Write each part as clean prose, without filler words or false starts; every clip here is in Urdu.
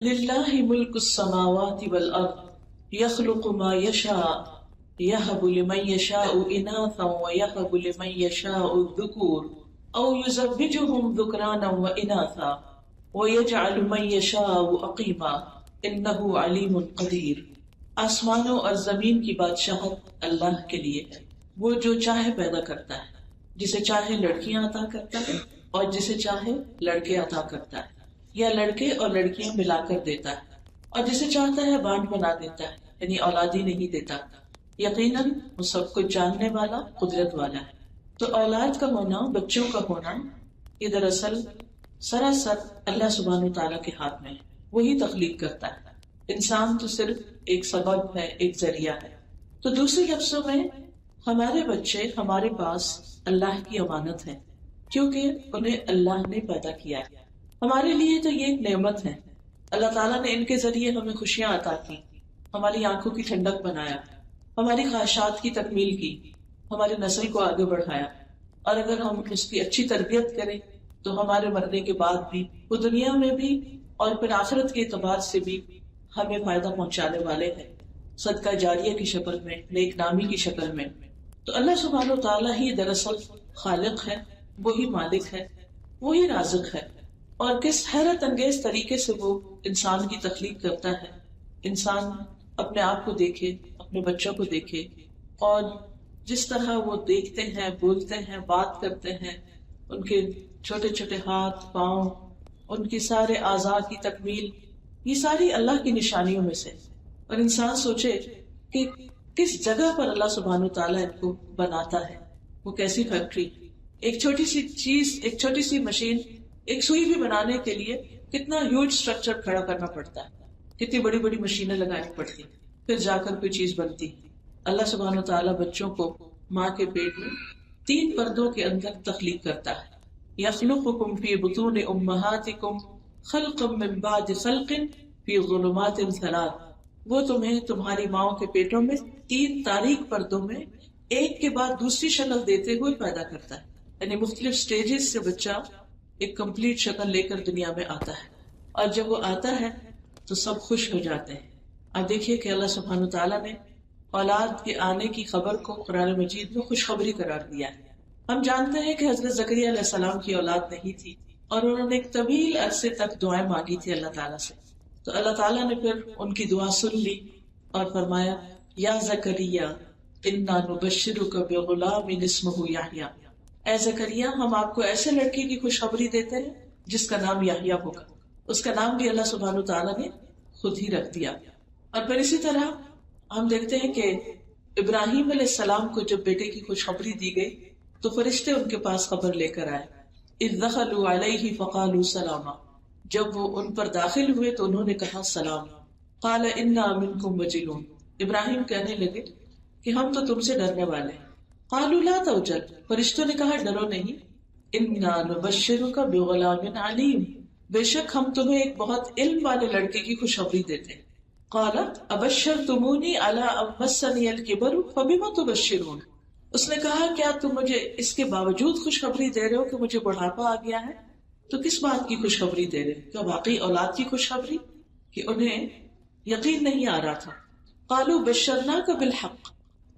للہ ملک السماوات والارض یخلق ما یشاء یہب لمن یشاء اناثا ویہب لمن یشاء الذکور او یزوجہم ذکرانا واناثا ویجعل من یشاء عقیما انہ علیم قدیر۔ آسمانوں اور زمین کی بادشاہت اللہ کے لیے ہے، وہ جو چاہے پیدا کرتا ہے، جسے چاہے لڑکیاں عطا کرتا ہے اور جسے چاہے لڑکے عطا کرتا ہے، یا لڑکے اور لڑکیاں ملا کر دیتا ہے، اور جسے چاہتا ہے بانٹ بنا دیتا ہے، یعنی اولادی نہیں دیتا۔ یقیناً وہ سب کچھ جاننے والا، قدرت والا ہے۔ تو اولاد کا ہونا، بچوں کا ہونا، یہ دراصل سراسر اللہ سبحانہ وتعالیٰ کے ہاتھ میں ہے، وہی تخلیق کرتا ہے۔ انسان تو صرف ایک سبب ہے، ایک ذریعہ ہے۔ تو دوسرے لفظوں میں ہمارے بچے ہمارے پاس اللہ کی امانت ہے، کیونکہ انہیں اللہ نے پیدا کیا ہے۔ ہمارے لیے تو یہ ایک نعمت ہے۔ اللہ تعالیٰ نے ان کے ذریعے ہمیں خوشیاں عطا کی، ہماری آنکھوں کی ٹھنڈک بنایا، ہماری خواہشات کی تکمیل کی، ہماری نسل کو آگے بڑھایا، اور اگر ہم اس کی اچھی تربیت کریں تو ہمارے مرنے کے بعد بھی وہ دنیا میں بھی اور پھر آخرت کے اعتبار سے بھی ہمیں فائدہ پہنچانے والے ہیں، صدقہ جاریہ کی شکل میں، نیک نامی کی شکل میں۔ تو اللہ سبحانہ و تعالیٰ ہی دراصل خالق ہے، وہی مالک ہے، وہی رازق ہے، اور کس حیرت انگیز طریقے سے وہ انسان کی تخلیق کرتا ہے۔ انسان اپنے آپ کو دیکھے، اپنے بچوں کو دیکھے، اور جس طرح وہ دیکھتے ہیں، بولتے ہیں، بات کرتے ہیں، ان کے چھوٹے چھوٹے ہاتھ، پاؤں، ان کی سارے اعضاء کی تکمیل، یہ ساری اللہ کی نشانیوں میں سے۔ اور انسان سوچے کہ کس جگہ پر اللہ سبحانہ وتعالیٰ ان کو بناتا ہے، وہ کیسی فیکٹری، ایک چھوٹی سی چیز، ایک چھوٹی سی مشین، ایک سوئی بھی بنانے کے لیے کتنا ہیوج سٹرکچر کھڑا کرنا پڑتا ہے، کتنی بڑی بڑی مشینیں لگانی پڑتی، پھر جا کر کوئی چیز بنتی۔ اللہ سبحانہ وتعالیٰ بچوں کو ماں کے پیٹ میں 3 پردوں کے اندر تخلیق کرتا ہے۔ یخلقکم فی بطون امہاتکم خلقا من بعد خلق فی ظلمات 3، وہ تمہیں تمہاری ماؤں کے پیٹوں میں 3 تاریک پردوں میں ایک کے بعد دوسری شکل دیتے ہوئے پیدا کرتا ہے، یعنی مختلف سٹیجز سے بچہ ایک کمپلیٹ شکل لے کر دنیا میں آتا ہے، اور جب وہ آتا ہے تو سب خوش ہو جاتے ہیں۔ اب دیکھیے کہ اللہ سبحانہ وتعالیٰ نے اولاد کے آنے کی خبر کو قرآن مجید میں خوشخبری قرار دیا ہے۔ ہم جانتے ہیں کہ حضرت زکریا علیہ السلام کی اولاد نہیں تھی، اور انہوں نے ایک طویل عرصے تک دعائیں مانگی تھی اللہ تعالیٰ سے۔ تو اللہ تعالیٰ نے پھر ان کی دعا سن لی اور فرمایا، یا زکریا انا نبشرک بغلام اسمہ یحییٰ، اے زکریا ہم آپ کو ایسے لڑکے کی خوشخبری دیتے ہیں جس کا نام یحییٰ ہوگا۔ اس کا نام بھی اللہ سبحانہ وتعالیٰ نے خود ہی رکھ دیا۔ اور پھر اسی طرح ہم دیکھتے ہیں کہ ابراہیم علیہ السلام کو جب بیٹے کی خوشخبری دی گئی تو فرشتے ان کے پاس خبر لے کر آئے۔ اذ دخلوا علیہ فقالوا سلاما، جب وہ ان پر داخل ہوئے تو انہوں نے کہا سلام۔ قال انا منکم وجلون، ابراہیم کہنے لگے کہ ہم تو تم سے ڈرنے والے ہیں۔ قالوا لا توجل، فرشتوں نے کہا ڈرو نہیں، انا نبشرک بغلام علیم، بے شک ہم تمہیں ایک بہت علم والے لڑکے کی خوشخبری دیتے ہیں۔ قال ابشرتمونی علی ان مسنی الکبر فبم تبشرون، اس نے کہا کیا تم مجھے اس کے باوجود خوشخبری دے رہے ہو کہ مجھے بڑھاپا آ گیا ہے؟ تو کس بات کی خوشخبری دے رہے ہو؟ کیا واقعی اولاد کی خوشخبری؟ کہ انہیں یقین نہیں آ رہا تھا۔ قالوا بشرناک بالحق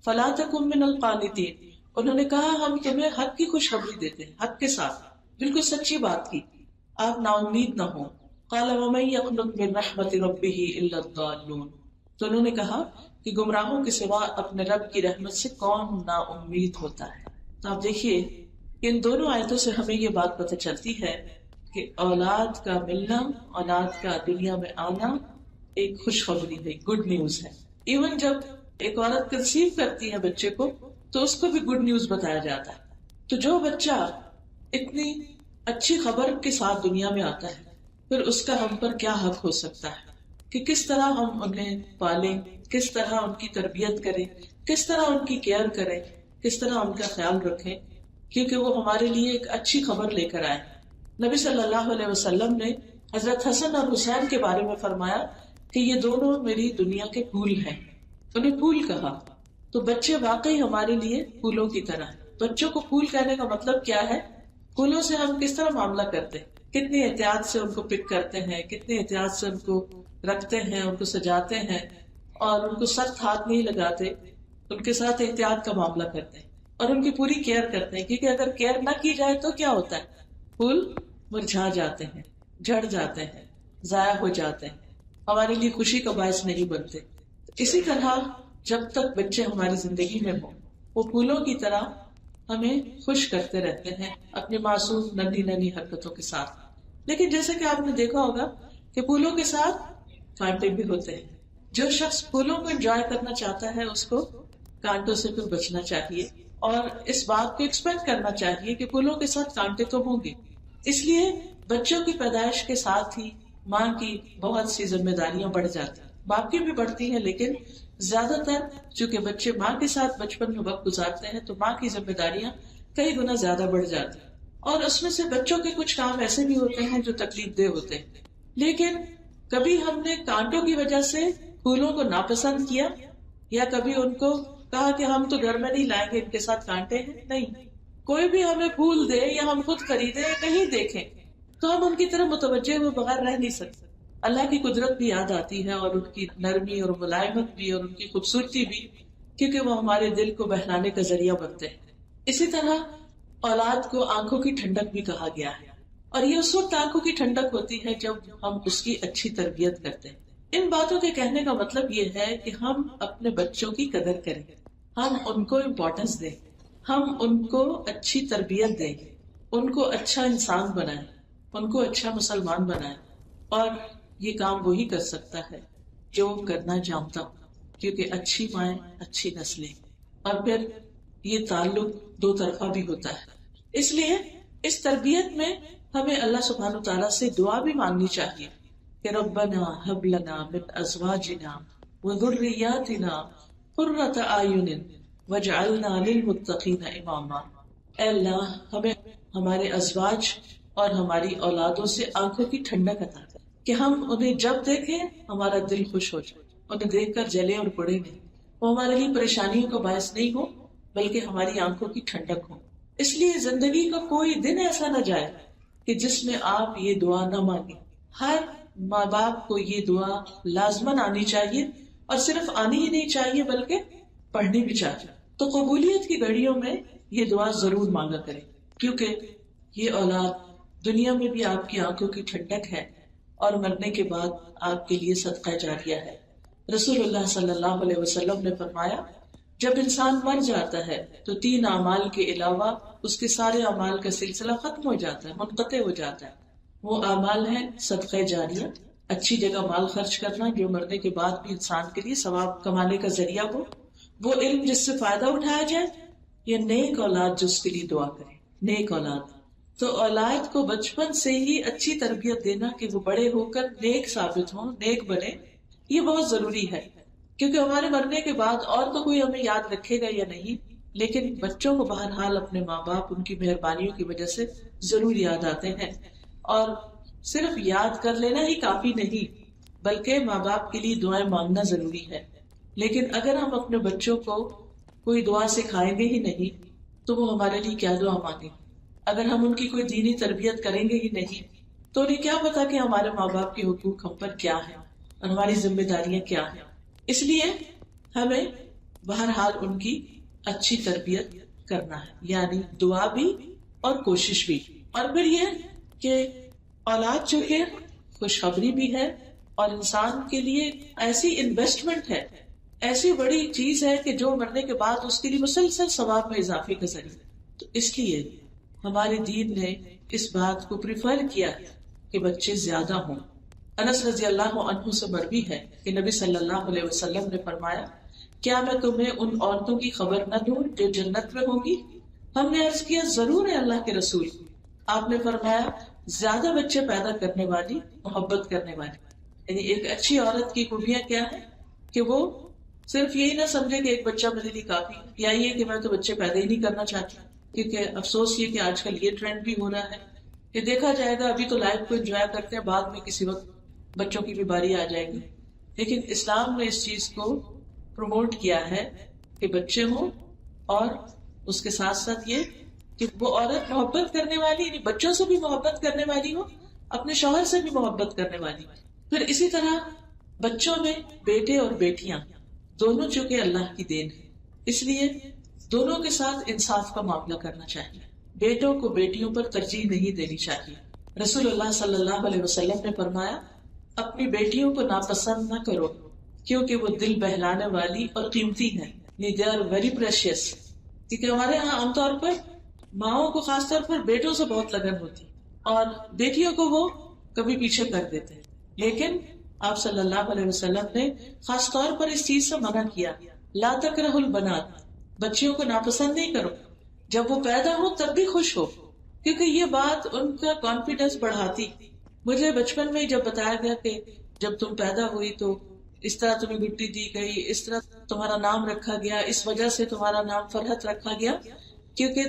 فلا تکن من القانتین، انہوں نے کہا ہم تمہیں حق کی خوشخبری دیتے ہیں، حق کے ساتھ، بالکل سچی بات کی، آپ نا امید نہ ہوں۔ قال ومن يقنط من رحمت ربه الا الضالون، تو انہوں نے کہا کہ گمراہوں کے سوا اپنے رب کی رحمت سے کون نا امید ہوتا ہے۔ تو آپ دیکھیے ان دونوں آیتوں سے ہمیں یہ بات پتہ چلتی ہے کہ اولاد کا ملنا، اولاد کا دنیا میں آنا ایک خوشخبری ہے، گڈ نیوز ہے۔ ایون جب ایک عورت کنسیو کرتی ہے بچے کو تو اس کو بھی گڈ نیوز بتایا جاتا ہے۔ تو جو بچہ اتنی اچھی خبر کے ساتھ دنیا میں آتا ہے پھر اس کا ہم پر کیا حق ہو سکتا ہے کہ کس طرح ہم انہیں پالیں، کس طرح ان کی تربیت کریں، کس طرح ان کی کیئر کریں، کس طرح ان کا خیال رکھیں، کیونکہ وہ ہمارے لیے ایک اچھی خبر لے کر آئے۔ نبی صلی اللہ علیہ وسلم نے حضرت حسن اور حسین کے بارے میں فرمایا کہ یہ دونوں میری دنیا کے پھول ہیں، انہیں پھول کہا۔ تو بچے واقعی ہمارے لیے پھولوں کی طرح ہیں۔ بچوں کو پھول کہنے کا مطلب کیا ہے؟ پھولوں سے ہم کس طرح معاملہ کرتے ہیں، کتنی احتیاط سے ان کو پک کرتے ہیں، کتنی احتیاط سے ان کو رکھتے ہیں، ان کو سجاتے ہیں، اور ان کو سخت ہاتھ نہیں لگاتے، ان کے ساتھ احتیاط کا معاملہ کرتے ہیں اور ان کی پوری کیئر کرتے ہیں، کیونکہ اگر کیئر نہ کی جائے تو کیا ہوتا ہے، پھول مرجھا جاتے ہیں، جھڑ جاتے ہیں، ضائع ہو جاتے ہیں، ہمارے لیے خوشی کا باعث نہیں بنتے۔ اسی طرح جب تک بچے ہماری زندگی میں ہوں، وہ پھولوں کی طرح ہمیں خوش کرتے رہتے ہیں اپنی معصوم ننھی ننھی حرکتوں کے ساتھ۔ لیکن جیسے کہ آپ نے دیکھا ہوگا کہ پھولوں کے ساتھ کانٹے بھی ہوتے ہیں۔ جو شخص پھولوں کو انجوائے کرنا چاہتا ہے اس کو کانٹوں سے پھر بچنا چاہیے، اور اس بات کو ایکسپیکٹ کرنا چاہیے کہ پھولوں کے ساتھ کانٹے تو ہوں گے۔ اس لیے بچوں کی پیدائش کے ساتھ ہی ماں کی بہت سی ذمہ داریاں بڑھ جاتی ہیں، باپ کی بھی بڑھتی ہیں، لیکن زیادہ تر چونکہ بچے ماں کے ساتھ بچپن میں وقت گزارتے ہیں تو ماں کی ذمہ داریاں کئی گنا زیادہ بڑھ جاتی ہیں، اور اس میں سے بچوں کے کچھ کام ایسے بھی ہوتے ہیں جو تکلیف دہ ہوتے ہیں۔ لیکن کبھی ہم نے کانٹوں کی وجہ سے پھولوں کو ناپسند کیا، یا کبھی ان کو کہا کہ ہم تو گھر میں نہیں لائیں گے، ان کے ساتھ کانٹے ہیں؟ نہیں، کوئی بھی ہمیں پھول دے یا ہم خود خریدیں یا کہیں دیکھیں تو ہم ان کی طرف متوجہ ہوئے بغیر رہ نہیں سکتے۔ اللہ کی قدرت بھی یاد آتی ہے، اور ان کی نرمی اور ملائمت بھی، اور ان کی خوبصورتی بھی، کیونکہ وہ ہمارے دل کو بہلانے کا ذریعہ بنتے ہیں۔ اسی طرح اولاد کو آنکھوں کی ٹھنڈک بھی کہا گیا ہے، اور یہ اس وقت آنکھوں کی ٹھنڈک ہوتی ہے جب ہم اس کی اچھی تربیت کرتے ہیں۔ ان باتوں کے کہنے کا مطلب یہ ہے کہ ہم اپنے بچوں کی قدر کریں، ہم ان کو امپورٹنس دیں، ہم ان کو اچھی تربیت دیں، ان کو اچھا انسان بنائیں، ان کو اچھا مسلمان بنائیں۔ اور یہ کام وہی کر سکتا ہے جو کرنا جانتا ہو، کیونکہ اچھی مائیں اچھی نسلیں، اور پھر یہ تعلق دو طرفہ بھی ہوتا ہے۔ اس لیے اس تربیت میں ہمیں اللہ سبحانہ وتعالیٰ سے دعا بھی مانگنی چاہیے کہ ربنا هب لنا من ازواجنا وذریاتنا قرۃ اعین واجعلنا للمتقین اماما۔ اے اللہ، ہمیں ہمارے ازواج اور ہماری اولادوں سے آنکھوں کی ٹھنڈک عطا کر، کہ ہم انہیں جب دیکھیں ہمارا دل خوش ہو جائے، انہیں دیکھ کر جلے اور پڑے نہیں، وہ ہمارے لیے پریشانیوں کا باعث نہیں ہو بلکہ ہماری آنکھوں کی ٹھنڈک ہو۔ اس لیے زندگی کا کوئی دن ایسا نہ جائے کہ جس میں آپ یہ دعا نہ مانگیں۔ ہر ماں باپ کو یہ دعا لازماً آنی چاہیے، اور صرف آنی ہی نہیں چاہیے بلکہ پڑھنی بھی چاہیے۔ تو قبولیت کی گھڑیوں میں یہ دعا ضرور مانگا کریں، کیونکہ یہ اولاد دنیا میں بھی آپ کی آنکھوں کی ٹھنڈک ہے، اور مرنے کے بعد آپ کے لیے صدقہ جاریہ ہے۔ رسول اللہ صلی اللہ علیہ وسلم نے فرمایا، جب انسان مر جاتا ہے تو 3 اعمال کے علاوہ اس کے سارے اعمال کا سلسلہ ختم ہو جاتا ہے، منقطع ہو جاتا ہے۔ وہ اعمال ہیں صدقہ جاریہ، اچھی جگہ مال خرچ کرنا جو مرنے کے بعد بھی انسان کے لیے ثواب کمانے کا ذریعہ ہو، وہ علم جس سے فائدہ اٹھایا جائے، یا نیک اولاد جو اس کے لیے دعا کرے۔ نیک اولاد، تو اولاد کو بچپن سے ہی اچھی تربیت دینا کہ وہ بڑے ہو کر نیک ثابت ہوں، نیک بنے، یہ بہت ضروری ہے، کیونکہ ہمارے مرنے کے بعد اور تو کوئی ہمیں یاد رکھے گا یا نہیں، لیکن بچوں کو بہرحال اپنے ماں باپ ان کی مہربانیوں کی وجہ سے ضرور یاد آتے ہیں۔ اور صرف یاد کر لینا ہی کافی نہیں، بلکہ ماں باپ کے لیے دعائیں مانگنا ضروری ہے۔ لیکن اگر ہم اپنے بچوں کو کوئی دعا سکھائیں گے ہی نہیں تو وہ ہمارے لیے کیا دعا مانگیں؟ اگر ہم ان کی کوئی دینی تربیت کریں گے ہی نہیں تو انہیں کیا پتا کہ ہمارے ماں باپ کے حقوق ہم پر کیا ہیں اور ہماری ذمہ داریاں کیا ہیں۔ اس لیے ہمیں بہرحال ان کی اچھی تربیت کرنا ہے، یعنی دعا بھی اور کوشش بھی۔ اور پھر یہ کہ اولاد جو کہ خوشخبری بھی ہے اور انسان کے لیے ایسی انویسٹمنٹ ہے، ایسی بڑی چیز ہے کہ جو مرنے کے بعد اس کے لیے مسلسل ثواب میں اضافے کا ذریعہ۔ تو اس لیے ہمارے دین نے اس بات کو پریفر کیا کہ بچے زیادہ ہوں۔ انس رضی اللہ عنہ سے مروی ہے کہ نبی صلی اللہ علیہ وسلم نے فرمایا، کیا میں تمہیں ان عورتوں کی خبر نہ دوں جو جنت میں ہوں گی؟ ہم نے عرض کیا، ضرور ہے اللہ کے رسول۔ آپ نے فرمایا، زیادہ بچے پیدا کرنے والی، محبت کرنے والی۔ یعنی ایک اچھی عورت کی خوبیاں کیا ہے کہ وہ صرف یہی نہ سمجھے کہ ایک بچہ میرے لیے کافی، یا یہ کہ میں تو بچے پیدا ہی نہیں کرنا چاہتی، کیونکہ افسوس یہ کہ آج کل یہ ٹرینڈ بھی ہو رہا ہے کہ دیکھا جائے گا ابھی تو لائف کو انجوائے کرتے ہیں، بعد میں کسی وقت بچوں کی بھی باری آ جائے گی۔ لیکن اسلام نے اس چیز کو پروموٹ کیا ہے کہ بچے ہوں، اور اس کے ساتھ ساتھ یہ کہ وہ عورت محبت کرنے والی، یعنی بچوں سے بھی محبت کرنے والی ہو اپنے شوہر سے بھی محبت کرنے والی. پھر اسی طرح بچوں میں بیٹے اور بیٹیاں دونوں چونکہ اللہ کی دین ہے، اس لیے دونوں کے ساتھ انصاف کا معاملہ کرنا چاہیے. بیٹوں کو بیٹیوں پر ترجیح نہیں دینی چاہیے. رسول اللہ صلی اللہ علیہ وسلم نے فرمایا اپنی بیٹیوں کو ناپسند نہ کرو کیونکہ وہ دل بہلانے والی اور قیمتی ہیں. They are very precious. کیونکہ ہمارے یہاں عام طور پر ماؤں کو خاص طور پر بیٹوں سے بہت لگن ہوتی اور بیٹیوں کو وہ کبھی پیچھے کر دیتے ہیں. لیکن آپ صلی اللہ علیہ وسلم نے خاص طور پر اس چیز سے منع کیا، لا تکرہوا البنات، بچیوں کو ناپسند نہیں کرو، جب وہ پیدا ہو تب بھی خوش ہو، کیونکہ یہ بات ان کا کانفیڈنس بڑھاتی. مجھے بچپن میں جب بتایا گیا کہ جب تم پیدا ہوئی تو اس طرح تمہیں گٹی دی گئی، اس طرح تمہارا نام رکھا گیا، اس وجہ سے تمہارا نام فرحت رکھا گیا کیونکہ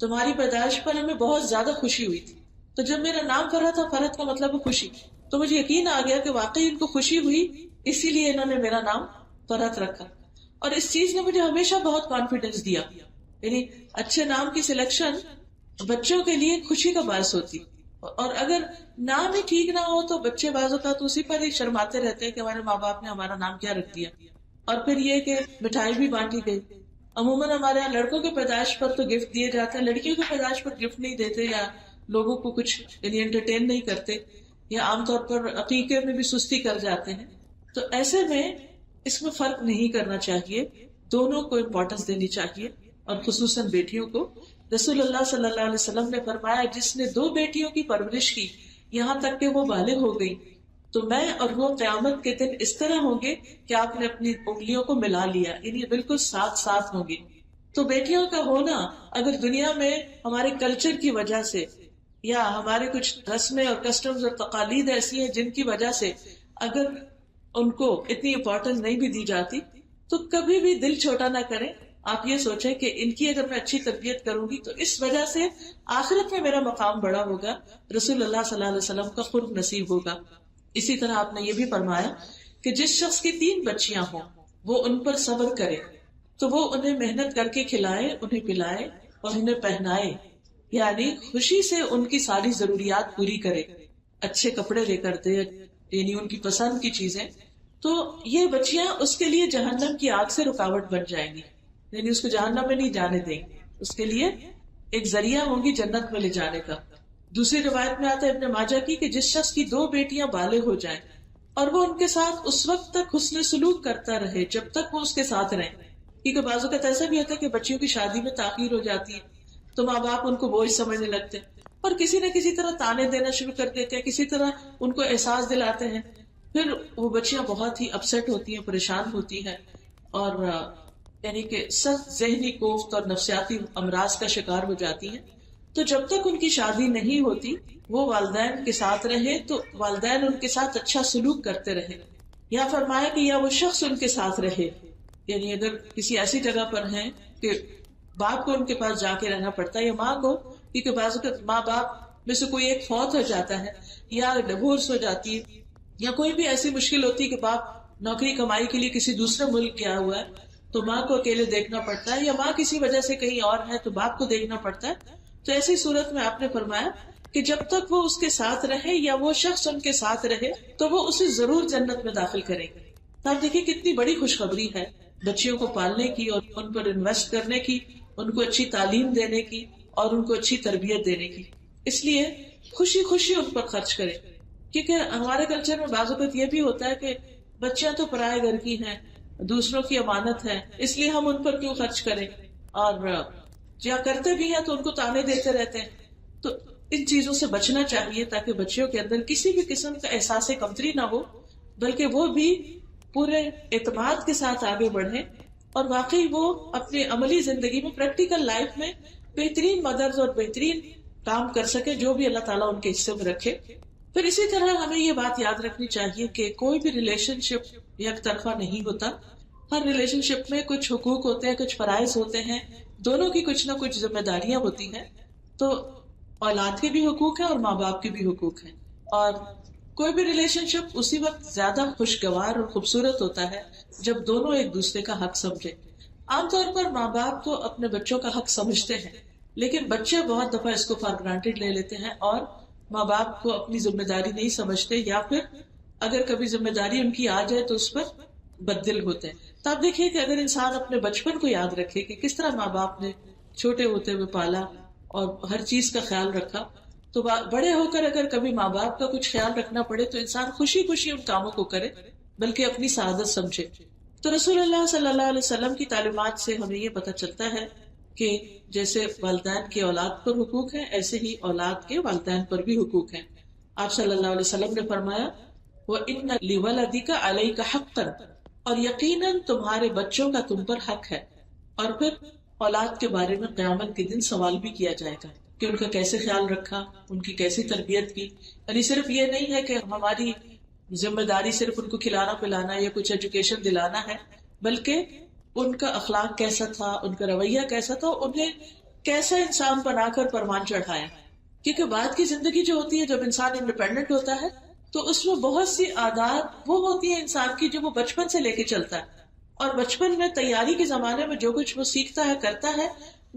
تمہاری پیدائش پر ہمیں بہت زیادہ خوشی ہوئی تھی. تو جب میرا نام فرحت تھا، فرحت کا مطلب ہے خوشی، تو مجھے یقین آ گیا کہ واقعی ان کو خوشی ہوئی، اسی لیے انہوں نے میرا نام فرحت رکھا. اور اس چیز نے مجھے ہمیشہ بہت کانفیڈنس دیا. یعنی اچھے نام کی سلیکشن بچوں کے لیے خوشی کا باعث ہوتی. اور اگر نام ہی ٹھیک نہ ہو تو بچے بعض اوقات اسی پر ہی شرماتے رہتے ہیں کہ ہمارے ماں باپ نے ہمارا نام کیا رکھ دیا. اور پھر یہ کہ مٹھائی بھی بانٹی گئی. عموماً ہمارے یہاں لڑکوں کے پیدائش پر تو گفٹ دیے جاتے ہیں، لڑکیوں کے پیدائش پر گفٹ نہیں دیتے یا لوگوں کو کچھ یعنی انٹرٹین نہیں کرتے، یا عام طور پر عقیقے میں بھی سستی کر جاتے ہیں. تو ایسے میں اس میں فرق نہیں کرنا چاہیے، دونوں کو امپورٹنس دینی چاہیے، اور خصوصاً بیٹیوں کو. رسول اللہ صلی اللہ علیہ وسلم نے فرمایا جس نے 2 بیٹیوں کی پرورش کی یہاں تک کہ وہ بالغ ہو گئی تو میں اور وہ قیامت کے دن اس طرح ہوں گے کہ آپ نے اپنی انگلیوں کو ملا لیا، یعنی بالکل ساتھ ساتھ ہوں گے. تو بیٹیوں کا ہونا اگر دنیا میں ہمارے کلچر کی وجہ سے یا ہمارے کچھ رسمیں اور کسٹمز اور تقالید ایسی ہیں جن کی وجہ سے اگر ان کو اتنی امپورٹنس نہیں بھی دی جاتی تو کبھی بھی دل چھوٹا نہ کریں. آپ یہ سوچیں کہ ان کی اگر میں اچھی تربیت کروں گی تو اس وجہ سے آخرت میں میرا مقام بڑا ہوگا، رسول اللہ صلی اللہ علیہ وسلم کا قرب نصیب ہوگا. اسی طرح آپ نے یہ بھی فرمایا کہ جس شخص کی 3 بچیاں ہوں وہ ان پر صبر کرے تو وہ انہیں محنت کر کے کھلائے، انہیں پلائے اور انہیں پہنائے، یعنی خوشی سے ان کی ساری ضروریات پوری کرے، اچھے کپڑے لے کر دے، یعنی ان کی پسند کی چیزیں. تو یہ بچیاں اس کے لیے جہنم کی آگ سے رکاوٹ بن جائیں گی، یعنی اس کو جہنم میں نہیں جانے دیں گے، اس کے لیے ایک ذریعہ ہوں گی جنت میں لے جانے کا. دوسری روایت میں آتا ہے ابن ماجہ کی کہ جس شخص کی 2 بیٹیاں بالغ ہو جائیں اور وہ ان کے ساتھ اس وقت تک حسن سلوک کرتا رہے جب تک وہ اس کے ساتھ رہیں، کیونکہ بعض اوقات ایسا بھی ہوتا ہے کہ بچیوں کی شادی میں تاخیر ہو جاتی ہے تو ماں باپ ان کو بوجھ سمجھنے لگتے ہیں اور کسی نہ کسی طرح تانے دینا شروع کر دیتے ہیں، کسی طرح ان کو احساس دلاتے ہیں. پھر وہ بچیاں بہت ہی اپسیٹ ہوتی ہیں، پریشان ہوتی ہیں اور یعنی کہ سخت ذہنی کوفت اور نفسیاتی امراض کا شکار ہو جاتی ہیں. تو جب تک ان کی شادی نہیں ہوتی وہ والدین کے ساتھ رہے تو والدین ان کے ساتھ اچھا سلوک کرتے رہے، یا فرمایا کہ یا وہ شخص ان کے ساتھ رہے، یعنی اگر کسی ایسی جگہ پر ہیں کہ باپ کو ان کے پاس جا کے رہنا پڑتا ہے یا ماں کو، کیونکہ بعض اوقات ماں باپ میں سے کوئی ایک فوت ہو جاتا ہے یا ڈیورس ہو جاتی ہے یا کوئی بھی ایسی مشکل ہوتی ہے کہ باپ نوکری کمائی کے لیے کسی دوسرے ملک گیا ہوا ہے تو ماں کو اکیلے دیکھنا پڑتا ہے، یا ماں کسی وجہ سے کہیں اور ہے تو باپ کو دیکھنا پڑتا ہے. تو ایسی صورت میں آپ نے فرمایا کہ جب تک وہ اس کے ساتھ رہے یا وہ شخص ان کے ساتھ رہے تو وہ اسے ضرور جنت میں داخل کریں گے. تو آپ دیکھیں کتنی بڑی خوشخبری ہے بچیوں کو پالنے کی اور ان پر انویسٹ کرنے کی، ان کو اچھی تعلیم دینے کی اور ان کو اچھی تربیت دینے کی. اس لیے خوشی خوشی ان پر خرچ کریں، کیونکہ ہمارے کلچر میں بعض اوقات یہ بھی ہوتا ہے کہ بچیاں تو پرائے گھر کی ہیں، دوسروں کی امانت ہے، اس لیے ہم ان پر کیوں خرچ کریں، اور یا کرتے بھی ہیں تو ان کو تانے دیتے رہتے ہیں. تو ان چیزوں سے بچنا چاہیے تاکہ بچیوں کے اندر کسی بھی قسم کا احساس کمتری نہ ہو، بلکہ وہ بھی پورے اعتماد کے ساتھ آگے بڑھیں اور واقعی وہ اپنے عملی زندگی میں پریکٹیکل لائف میں بہترین مدرز اور بہترین کام کر سکے جو بھی اللہ تعالیٰ ان کے حصے میں رکھے. پھر اسی طرح ہمیں یہ بات یاد رکھنی چاہیے کہ کوئی بھی ریلیشن شپ یک طرفہ نہیں ہوتا. ہر ریلیشن شپ میں کچھ حقوق ہوتے ہیں، کچھ فرائض ہوتے ہیں، دونوں کی کچھ نہ کچھ ذمہ داریاں ہوتی ہیں. تو اولاد کے بھی حقوق ہیں اور ماں باپ کے بھی حقوق ہیں، اور کوئی بھی ریلیشن شپ اسی وقت زیادہ خوشگوار اور خوبصورت ہوتا ہے جب دونوں ایک دوسرے کا حق سمجھے. عام طور پر ماں باپ تو اپنے بچوں کا حق سمجھتے ہیں، لیکن بچے بہت دفعہ اس کو فار گرانٹیڈ لے لیتے ہیں اور ماں باپ کو اپنی ذمہ داری نہیں سمجھتے، یا پھر اگر کبھی ذمہ داری ان کی آ جائے تو اس پر بددل ہوتے ہیں. تو آپ دیکھیے کہ اگر انسان اپنے بچپن کو یاد رکھے کہ کس طرح ماں باپ نے چھوٹے ہوتے ہوئے پالا اور ہر چیز کا خیال رکھا، تو بڑے ہو کر اگر کبھی ماں باپ کا کچھ خیال رکھنا پڑے تو انسان خوشی خوشی ان کاموں کو کرے، بلکہ اپنی سعادت سمجھے. تو رسول اللہ صلی اللہ علیہ وسلم کی تعلیمات سے ہمیں یہ پتہ چلتا ہے کہ جیسے والدین کے اولاد پر حقوق ہیں، ایسے ہی اولاد کے والدین پر بھی حقوق ہیں. آپ صلی اللہ علیہ وسلم نے فرمایا وَإِنَّ لِوَلَدِكَ عَلَيْكَ حَقًّا، اور یقیناً تمہارے بچوں کا تم پر حق ہے. اور پھر اولاد کے بارے میں قیامت کے دن سوال بھی کیا جائے گا کہ ان کا کیسے خیال رکھا، ان کی کیسی تربیت کی. یعنی صرف یہ نہیں ہے کہ ہماری ذمہ داری صرف ان کو کھلانا پلانا یا کچھ ایجوکیشن دلانا ہے، بلکہ ان کا اخلاق کیسا تھا، ان کا رویہ کیسا تھا، انہیں کیسا انسان بنا کر پروان چڑھایا. کیونکہ بعد کی زندگی جو ہوتی ہے، جب انسان انڈیپینڈنٹ ہوتا ہے تو اس میں بہت سی عادات وہ ہوتی ہیں انسان کی جو وہ بچپن سے لے کے چلتا ہے، اور بچپن میں تیاری کے زمانے میں جو کچھ وہ سیکھتا ہے کرتا ہے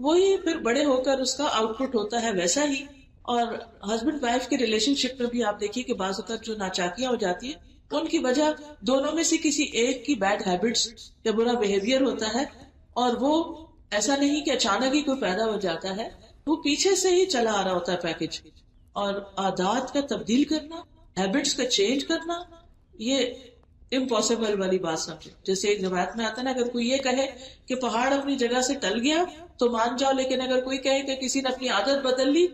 وہی پھر بڑے ہو کر اس کا آؤٹ پٹ ہوتا ہے ویسا ہی. اور ہسبینڈ وائف کے ریلیشن شپ میں بھی آپ دیکھیے کہ بعض اوقات جو ناچاکیاں ہو جاتی ہیں ان کی وجہ دونوں میں سے کسی ایک کی بیڈ ہیبٹس یا برا بہیویئر ہوتا ہے، اور وہ ایسا نہیں کہ اچانک ہی کوئی پیدا ہو جاتا ہے، وہ پیچھے سے ہی چلا آ رہا ہوتا ہے پیکج. اور عادات کا تبدیل کرنا، ہیبٹس کا چینج کرنا، یہ امپاسبل والی بات سمجھے. جیسے ایک روایت میں آتا ہے نا، اگر کوئی یہ کہے کہ پہاڑ اپنی جگہ سے ٹل گیا تو مان جاؤ، لیکن اگر کوئی کہے کہ کسی نے اپنی عادت بدل لی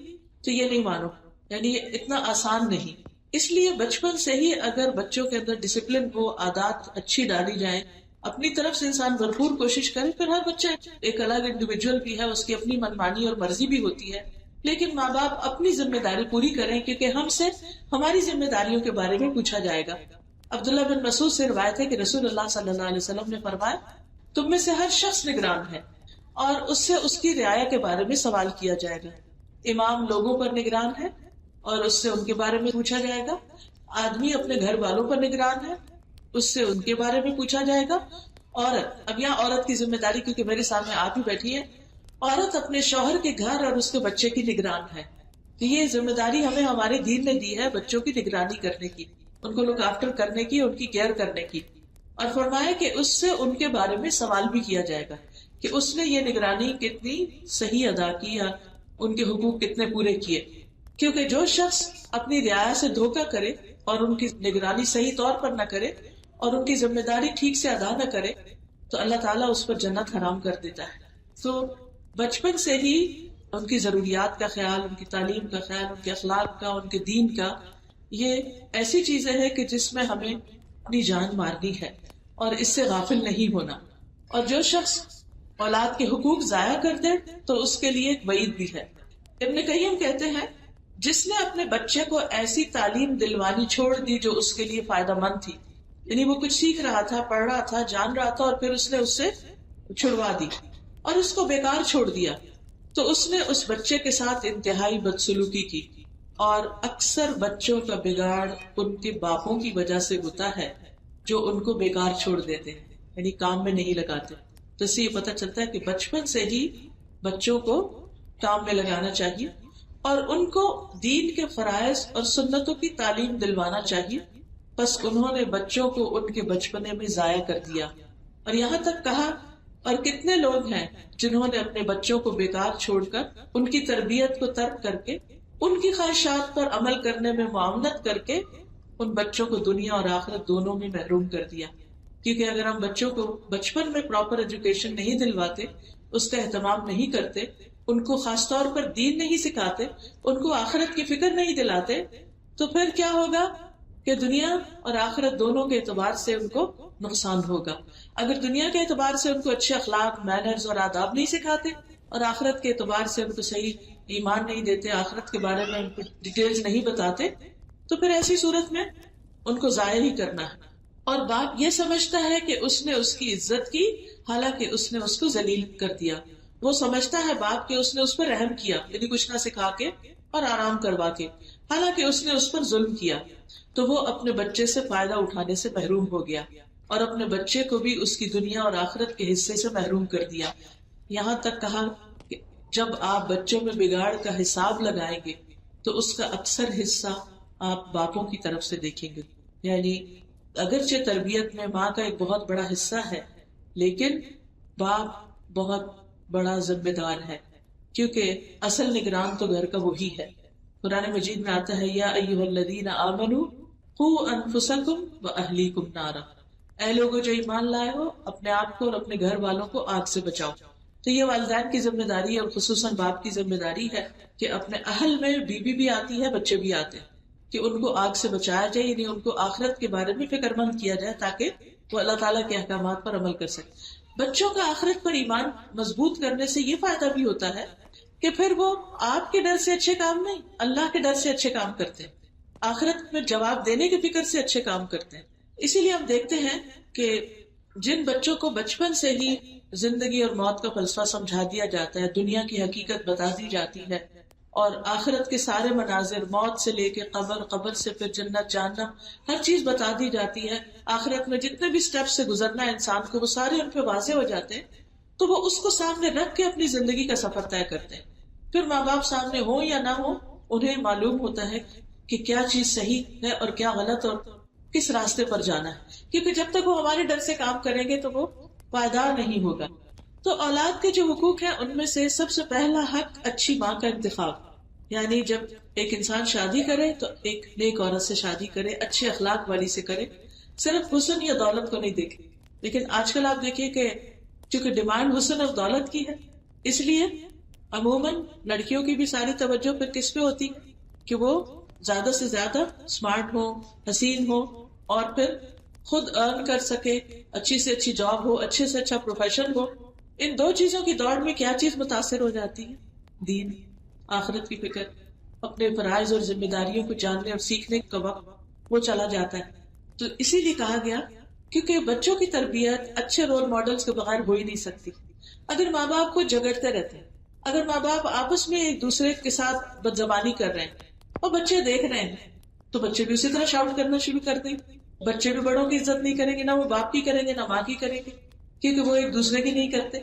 تو یہ نہیں مانو. یعنی یہ اتنا آسان نہیں. اس لیے بچپن سے ہی اگر بچوں کے اندر ڈسپلن ہو، عادات اچھی ڈالی جائیں، اپنی طرف سے انسان بھرپور کوشش کرے. پھر ہر بچہ ایک الگ انڈیویجول بھی ہے، اس کی اپنی منمانی اور مرضی بھی ہوتی ہے، لیکن ماں باپ اپنی ذمہ داری پوری کریں، کیونکہ ہم سے ہماری ذمہ داریوں کے بارے میں پوچھا جائے گا. عبداللہ بن مسعود سے روایت ہے کہ رسول اللہ صلی اللہ علیہ وسلم نے فرمایا تم میں سے ہر شخص نگران ہے اور اس سے اس کی رعایا کے بارے میں سوال کیا جائے گا. امام لوگوں پر نگران ہے اور اس سے ان کے بارے میں پوچھا جائے گا. آدمی اپنے گھر والوں پر نگران ہے، اس سے ان کے بارے میں پوچھا جائے گا. عورت، اب یہاں عورت کی ذمہ داری کیونکہ میرے سامنے آپ ہی بیٹھی ہے، عورت اپنے شوہر کے گھر اور اس کے بچے کی نگران ہے. یہ ذمہ داری ہمیں ہمارے دین نے دی ہے بچوں کی نگرانی کرنے کی، ان کو لک آفٹر کرنے کی، ان کی کیئر کرنے کی. اور فرمایا کہ اس سے ان کے بارے میں سوال بھی کیا جائے گا کہ اس نے یہ نگرانی کتنی صحیح ادا کی یا ان کے حقوق کتنے پورے کیے. کیونکہ جو شخص اپنی رعایا سے دھوکہ کرے اور ان کی نگرانی صحیح طور پر نہ کرے اور ان کی ذمہ داری ٹھیک سے ادا نہ کرے تو اللہ تعالیٰ اس پر جنت حرام کر دیتا ہے. تو بچپن سے ہی ان کی ضروریات کا خیال، ان کی تعلیم کا خیال، ان کے اخلاق کا، ان کے دین کا، یہ ایسی چیزیں ہیں کہ جس میں ہمیں اپنی جان مارنی ہے اور اس سے غافل نہیں ہونا. اور جو شخص اولاد کے حقوق ضائع کر دے تو اس کے لیے ایک وعید بھی ہے. ابن قیم کہتے ہیں جس نے اپنے بچے کو ایسی تعلیم دلوانی چھوڑ دی جو اس کے لیے فائدہ مند تھی، یعنی وہ کچھ سیکھ رہا تھا، پڑھ رہا تھا، جان رہا تھا، اور پھر اس نے اس سے چھڑوا دی اور اس کو بیکار چھوڑ دیا، تو اس نے اس بچے کے ساتھ انتہائی بدسلوکی کی. اور اکثر بچوں کا بگاڑ ان کے باپوں کی وجہ سے ہوتا ہے جو ان کو بیکار چھوڑ دیتے ہیں، یعنی کام میں نہیں لگاتے. تو اس سے یہ پتہ چلتا ہے کہ بچپن سے ہی بچوں کو کام میں لگانا چاہیے اور ان کو دین کے فرائض اور سنتوں کی تعلیم دلوانا چاہیے. بس انہوں نے بچوں کو ان کے بچپنے میں ضائع کر دیا. اور یہاں تک کہا، اور کتنے لوگ ہیں جنہوں نے اپنے بچوں کو بیکار چھوڑ کر، ان کی تربیت کو ترک کر کے، ان کی خواہشات پر عمل کرنے میں معاونت کر کے ان بچوں کو دنیا اور آخرت دونوں میں محروم کر دیا. کیونکہ اگر ہم بچوں کو بچپن میں پراپر ایجوکیشن نہیں دلواتے، اس کا اہتمام نہیں کرتے، ان کو خاص طور پر دین نہیں سکھاتے، ان کو آخرت کی فکر نہیں دلاتے، تو پھر کیا ہوگا کہ دنیا اور آخرت دونوں کے اعتبار سے ان کو نقصان ہوگا. اگر دنیا کے اعتبار سے ان کو اچھے اخلاق، مینرز اور آداب نہیں سکھاتے اور آخرت کے اعتبار سے ان کو صحیح ایمان نہیں دیتے، آخرت کے بارے میں ان کو ڈیٹیلز نہیں بتاتے، تو پھر ایسی صورت میں ان کو ضائع ہی کرنا ہے. اور باپ یہ سمجھتا ہے کہ اس نے اس کی عزت کی، حالانکہ اس نے اس کو ذلیل کر دیا. وہ سمجھتا ہے باپ کہ اس نے اس پر رحم کیا، یعنی کچھ نہ سکھا کے اور آرام کروا کے، حالانکہ اس نے اس پر ظلم کیا. تو وہ اپنے بچے سے فائدہ اٹھانے سے محروم ہو گیا اور اپنے بچے کو بھی اس کی دنیا اور آخرت کے حصے سے محروم کر دیا. یہاں تک کہا کہ جب آپ بچوں میں بگاڑ کا حساب لگائیں گے تو اس کا اکثر حصہ آپ باپوں کی طرف سے دیکھیں گے. یعنی اگرچہ تربیت میں ماں کا ایک بہت بڑا حصہ ہے، لیکن باپ بہت بڑا ذمہ دار ہے، کیونکہ اصل نگران تو گھر کا وہی ہے. قرآن مجید میں آتا ہے یا ایھا الذین آمنوا قوا انفسکم واہلیکم نارا، اے لوگوں جو ایمان لائے ہو اپنے آپ کو اور اپنے گھر والوں کو آگ سے بچاؤ. تو یہ والدین کی ذمہ داری ہے، اور خصوصاً باپ کی ذمہ داری ہے کہ اپنے اہل میں بیوی بھی آتی ہے، بچے بھی آتے ہیں، کہ ان کو آگ سے بچایا جائے، یعنی ان کو آخرت کے بارے میں فکر مند کیا جائے تاکہ وہ اللہ تعالیٰ کے احکامات پر عمل کر سکے. بچوں کا آخرت پر ایمان مضبوط کرنے سے یہ فائدہ بھی ہوتا ہے کہ پھر وہ آپ کے ڈر سے اچھے کام نہیں، اللہ کے ڈر سے اچھے کام کرتے ہیں، آخرت میں جواب دینے کی فکر سے اچھے کام کرتے ہیں. اسی لیے ہم دیکھتے ہیں کہ جن بچوں کو بچپن سے ہی زندگی اور موت کا فلسفہ سمجھا دیا جاتا ہے، دنیا کی حقیقت بتا دی جاتی ہے، اور آخرت کے سارے مناظر، موت سے لے کے قبر سے پھر جنت جہنم، ہر چیز بتا دی جاتی ہے، آخرت میں جتنے بھی سٹیپ سے گزرنا ہے انسان کو وہ سارے ان پہ واضح ہو جاتے ہیں، تو وہ اس کو سامنے رکھ کے اپنی زندگی کا سفر طے کرتے ہیں. پھر ماں باپ سامنے ہو یا نہ ہو، انہیں معلوم ہوتا ہے کہ کیا چیز صحیح ہے اور کیا غلط، اور کس راستے پر جانا ہے، کیونکہ جب تک وہ ہمارے ڈر سے کام کریں گے تو وہ پائیدار نہیں ہوگا. تو اولاد کے جو حقوق ہیں ان میں سے سب سے پہلا حق اچھی ماں کا انتخاب. یعنی جب ایک انسان شادی کرے تو ایک نیک عورت سے شادی کرے، اچھے اخلاق والی سے کرے، صرف حسن یا دولت کو نہیں دیکھے. لیکن آج کل آپ دیکھیے کہ چونکہ ڈیمانڈ حسن اور دولت کی ہے، اس لیے عموماً لڑکیوں کی بھی ساری توجہ پھر کس پہ ہوتی کہ وہ زیادہ سے زیادہ اسمارٹ ہو، حسین ہو، اور پھر خود ارن کر سکے، اچھی سے اچھی جاب ہو، اچھے سے اچھا پروفیشن ہو. ان دو چیزوں کی دوڑ میں کیا چیز متاثر ہو جاتی ہے؟ دین، آخرت کی فکر، اپنے فرائض اور ذمہ داریوں کو جاننے اور سیکھنے کا وقت وہ چلا جاتا ہے. تو اسی لیے کہا گیا کیونکہ بچوں کی تربیت اچھے رول ماڈلز کے بغیر ہو ہی نہیں سکتی. اگر ماں باپ کو جگڑتے رہتے ہیں، اگر ماں باپ آپس میں ایک دوسرے کے ساتھ بدزبانی کر رہے ہیں اور بچے دیکھ رہے ہیں، تو بچے بھی اسی طرح شاؤٹ کرنا شروع کر دیں. بچے بھی بڑوں کی عزت نہیں کریں گے، نہ وہ باپ کی کریں گے نہ ماں کی کریں گے، کیونکہ وہ ایک دوسرے کی نہیں کرتے.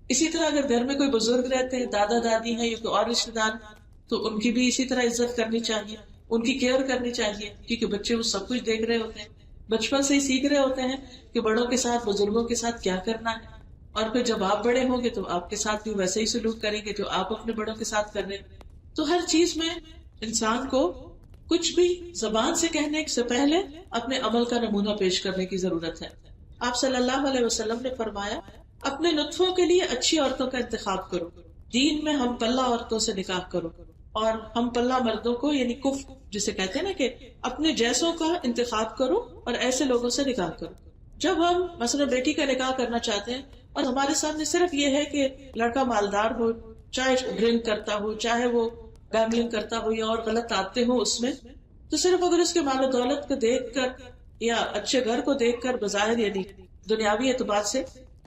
اسی طرح اگر گھر میں کوئی بزرگ رہتے ہیں، دادا دادی ہیں یا کوئی اور رشتے دار، تو ان کی بھی اسی طرح عزت کرنی چاہیے، ان کی کیئر کرنی چاہیے، کیونکہ بچے وہ سب کچھ دیکھ رہے ہوتے ہیں، بچپن سے ہی سیکھ رہے ہوتے ہیں کہ بڑوں کے ساتھ، بزرگوں کے ساتھ کیا کرنا ہے. اور پھر جب آپ بڑے ہوں گے تو آپ کے ساتھ بھی ویسے ہی سلوک کریں گے جو آپ اپنے بڑوں کے ساتھ کر رہے ہیں. تو ہر چیز میں انسان کو کچھ بھی زبان سے کہنے سے پہلے اپنے عمل کا نمونہ پیش کرنے کی ضرورت ہے. آپ صلی اللہ علیہ وسلم نے فرمایا اپنے نطفوں کے لیے اچھی عورتوں کا انتخاب کرو، دین میں ہم پلہ عورتوں سے نکاح کرو، اور ہم پلہ مردوں کو یعنی کف جسے کہتے ہیں نا کہ اپنے جیسوں کا انتخاب کرو اور ایسے لوگوں سے نکاح کرو. جب ہم مثلا بیٹی کا نکاح کرنا چاہتے ہیں اور ہمارے سامنے صرف یہ ہے کہ لڑکا مالدار ہو، چاہے ڈرنک کرتا ہو، چاہے وہ گیملنگ کرتا ہو یا اور غلط عادتیں ہوں اس میں، تو صرف اگر اس کے مال و دولت کو دیکھ کر یا اچھے گھر کو دیکھ کر بظاہر یعنی دنیاوی اعتبار سے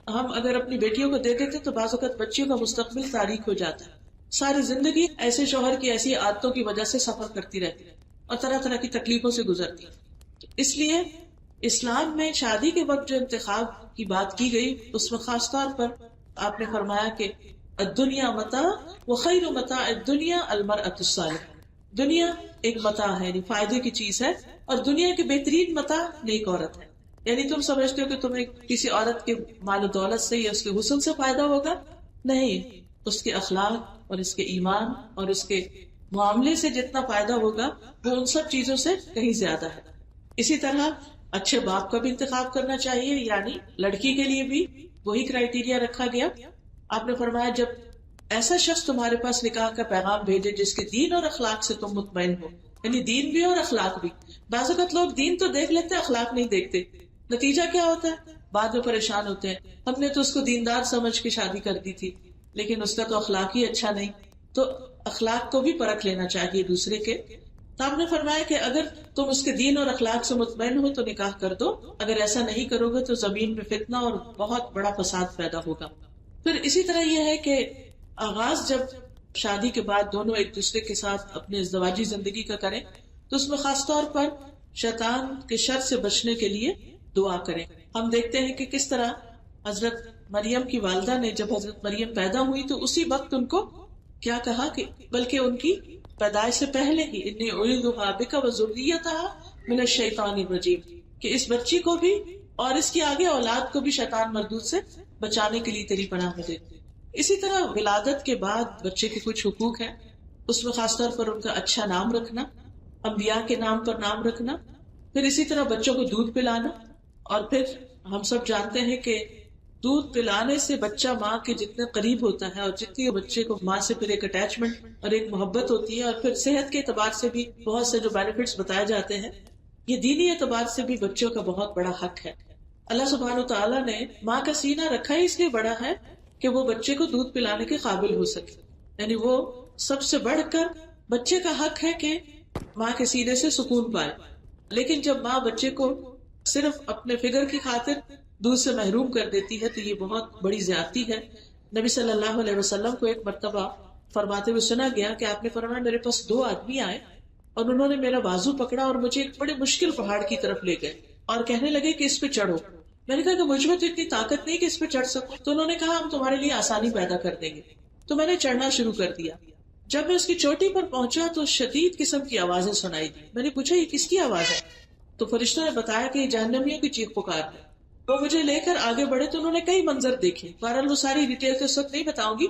ہم اگر اپنی بیٹیوں کو دیکھ لیتے تو بعض اوقات بچیوں کا مستقبل تاریک ہو جاتا ہے. ساری زندگی ایسے شوہر کی ایسی عادتوں کی وجہ سے سفر کرتی رہتی ہے اور طرح طرح کی تکلیفوں سے گزرتی ہے. اس لیے اسلام میں شادی کے وقت جو انتخاب کی بات کی گئی اس میں خاص طور پر آپ نے فرمایا کہ الدنیا متاع وخیر متاع الدنیا المرأة الصالحہ. دنیا ایک متاع ہے یعنی فائدے کی چیز ہے، اور دنیا کی بہترین متاع نیک عورت ہے. یعنی تم سمجھتے ہو کہ تمہیں کسی عورت کے مال و دولت سے یا اس کے حسن سے فائدہ ہوگا؟ نہیں، اس کے اخلاق اور اس کے ایمان اور اس کے معاملے سے جتنا فائدہ ہوگا وہ ان سب چیزوں سے کہیں زیادہ ہے. اسی طرح اچھے باپ کا بھی انتخاب کرنا چاہیے، یعنی لڑکی کے لیے بھی وہی کرائیٹیریا رکھا گیا. آپ نے فرمایا جب ایسا شخص تمہارے پاس نکاح کا پیغام بھیجے جس کے دین اور اخلاق سے تم مطمئن ہو، یعنی دین بھی اور اخلاق بھی. بعض اوقات لوگ دین تو دیکھ لیتے اخلاق نہیں دیکھتے، نتیجہ کیا ہوتا ہے؟ بعد میں پریشان ہوتے ہیں ہم نے تو اس کو دیندار سمجھ کے شادی کر دی تھی لیکن اس کا تو اخلاق ہی اچھا نہیں. تو اخلاق کو بھی پرکھ لینا چاہیے دوسرے کے. تو آپ نے فرمایا کہ اگر تم اس کے دین اور اخلاق سے مطمئن ہو تو نکاح کر دو، اگر ایسا نہیں کرو گے تو زمین میں فتنہ اور بہت بڑا فساد پیدا ہوگا. پھر اسی طرح یہ ہے کہ آغاز جب شادی کے بعد دونوں ایک دوسرے کے ساتھ اپنے ازدواجی زندگی کا کریں تو اس میں خاص طور پر شیطان کے شر سے بچنے کے لیے دعا کریں. ہم دیکھتے ہیں کہ کس طرح حضرت مریم کی والدہ نے جب حضرت مریم پیدا ہوئی تو اسی وقت ان کو کیا کہا کہ بلکہ ان کی پیدائش سے پہلے ہی انی اعیذھا بک وذریتھا من الشیطان الرجیم، کہ اس بچی کو بھی اور اس کی آگے اولاد کو بھی شیطان مردود سے بچانے کے لیے تیری پناہ میں دے۔ اسی طرح ولادت کے بعد بچے کے کچھ حقوق ہیں، اس میں خاص طور پر ان کا اچھا نام رکھنا، انبیاء کے نام پر نام رکھنا، پھر اسی طرح بچوں کو دودھ پلانا، اور پھر ہم سب جانتے ہیں کہ دودھ پلانے سے بچہ ماں کے جتنے قریب ہوتا ہے اور جتنی بچے کو ماں سے پھر ایک اٹیچمنٹ اور ایک محبت ہوتی ہے، اور پھر صحت کے اعتبار سے بھی بہت سے جو بینیفٹس بتائے جاتے ہیں، یہ دینی اعتبار سے بھی بچوں کا بہت بڑا حق ہے۔ اللہ سبحانہ وتعالیٰ نے ماں کا سینہ رکھا ہی اس لیے بڑا ہے کہ وہ بچے کو دودھ پلانے کے قابل ہو سکے، یعنی وہ سب سے بڑھ کر بچے کا حق ہے کہ ماں کے سینے سے سکون پائے۔ لیکن جب ماں بچے کو صرف اپنے فگر کی خاطر دودھ سے محروم کر دیتی ہے تو یہ بہت بڑی زیادتی ہے۔ نبی صلی اللہ علیہ وسلم کو ایک مرتبہ فرماتے ہوئے سنا گیا کہ آپ نے فرمایا میرے پاس 2 آدمی آئے اور انہوں نے میرا بازو پکڑا اور مجھے ایک بڑے مشکل پہاڑ کی طرف لے گئے اور کہنے لگے کہ اس پہ چڑھو۔ میں نے کہا کہ مجھ میں تو اتنی طاقت نہیں کہ اس پہ چڑھ سکوں، تو انہوں نے کہا ہم تمہارے لیے آسانی پیدا کر دیں گے۔ تو میں نے چڑھنا شروع کر دیا۔ جب میں اس کی چوٹی پر پہنچا تو شدید قسم کی آوازیں سنائی دی۔ میں نے پوچھا یہ کس کی آواز ہے؟ تو فرشتوں نے بتایا کہ یہ جہنمیوں کی چیخ پکار ہے۔ وہ مجھے لے کر آگے بڑھے تو انہوں نے کئی منظر دیکھے، بہرحال وہ ساری ڈیٹیل تو اس وقت نہیں بتاؤں گی۔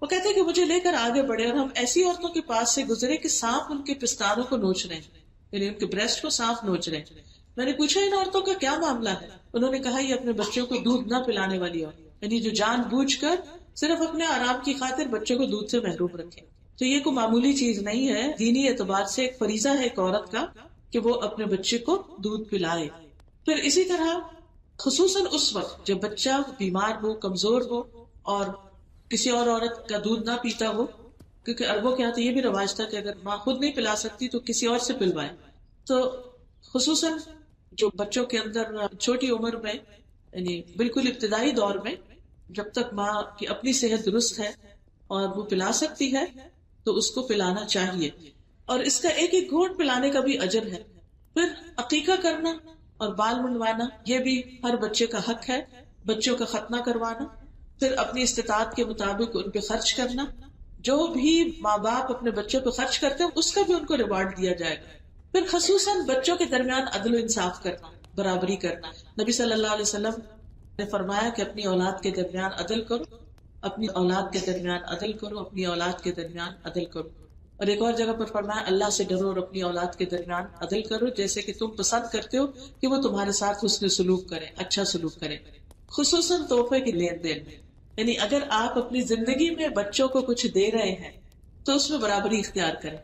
وہ کہتے کہ مجھے لے کر آگے بڑھے اور ہم ایسی عورتوں کے پاس سے گزرے کہ سانپ ان کے پستانوں کو نوچ رہے ہیں، یعنی ان کے بریسٹ کو سانپ نوچ رہے ہیں۔ میں نے پوچھا ان عورتوں کا کیا معاملہ ہے؟ انہوں نے کہا یہ اپنے بچوں کو دودھ نہ پلانے والی عورت، یعنی جو جان بوجھ کر صرف اپنے آرام کی خاطر بچوں کو دودھ سے محروم رکھے۔ تو یہ کوئی معمولی چیز نہیں ہے، دینی اعتبار سے ایک فریضہ ہے ایک عورت کا کہ وہ اپنے بچے کو دودھ پلائے۔ پھر اسی طرح خصوصاً اس وقت جب بچہ بیمار ہو، کمزور ہو اور کسی اور عورت کا دودھ نہ پیتا ہو، کیونکہ عربوں کے یہاں تو یہ بھی رواج تھا کہ اگر ماں خود نہیں پلا سکتی تو کسی اور سے پلوائے۔ تو خصوصاً جو بچوں کے اندر چھوٹی عمر میں یعنی بالکل ابتدائی دور میں جب تک ماں کی اپنی صحت درست ہے اور وہ پلا سکتی ہے تو اس کو پلانا چاہیے، اور اس کا ایک ایک گھونٹ پلانے کا بھی اجر ہے۔ پھر عقیقہ کرنا اور بال منڈوانا یہ بھی ہر بچے کا حق ہے، بچوں کا ختنہ کروانا، پھر اپنی استطاعت کے مطابق ان پہ خرچ کرنا، جو بھی ماں باپ اپنے بچوں پہ خرچ کرتے ہیں اس کا بھی ان کو ریوارڈ دیا جائے گا۔ پھر خصوصاً بچوں کے درمیان عدل و انصاف کرنا، برابری کرنا۔ نبی صلی اللہ علیہ وسلم نے فرمایا کہ اپنی اولاد کے درمیان عدل کرو، اپنی اولاد کے درمیان عدل کرو، اپنی اولاد کے درمیان عدل کرو۔ اور ایک اور جگہ پر فرمایا اللہ سے ڈرو اور اپنی اولاد کے درمیان عدل کرو جیسے کہ تم پسند کرتے ہو کہ وہ تمہارے ساتھ حسن سلوک کریں، اچھا سلوک کریں۔ خصوصاً تحفے کی لین دین میں، یعنی اگر آپ اپنی زندگی میں بچوں کو کچھ دے رہے ہیں تو اس میں برابری اختیار کریں۔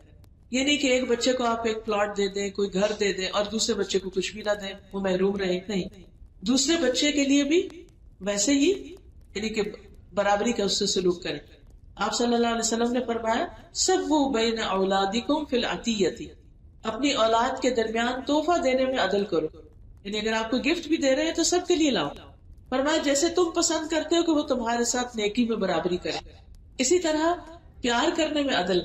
یہ نہیں کہ ایک بچے کو آپ ایک پلاٹ دے دیں، کوئی گھر دے دیں اور دوسرے بچے کو کچھ بھی نہ دیں، وہ محروم رہے، نہیں، دوسرے بچے کے لیے بھی ویسے ہی یعنی کہ برابری کا اس سے سلوک کریں۔ آپ صلی اللہ علیہ وسلم نے فرمایا سبوا بین اولادکم فی العطیۃ، اپنی اولاد کے درمیان تحفہ دینے میں عدل کرو، یعنی اگر آپ کو گفٹ بھی دے رہے ہیں تو سب کے لیے لاؤ۔ فرمایا جیسے تم پسند کرتے ہو کہ وہ تمہارے ساتھ نیکی میں برابری کرے۔ اسی طرح پیار کرنے میں عدل،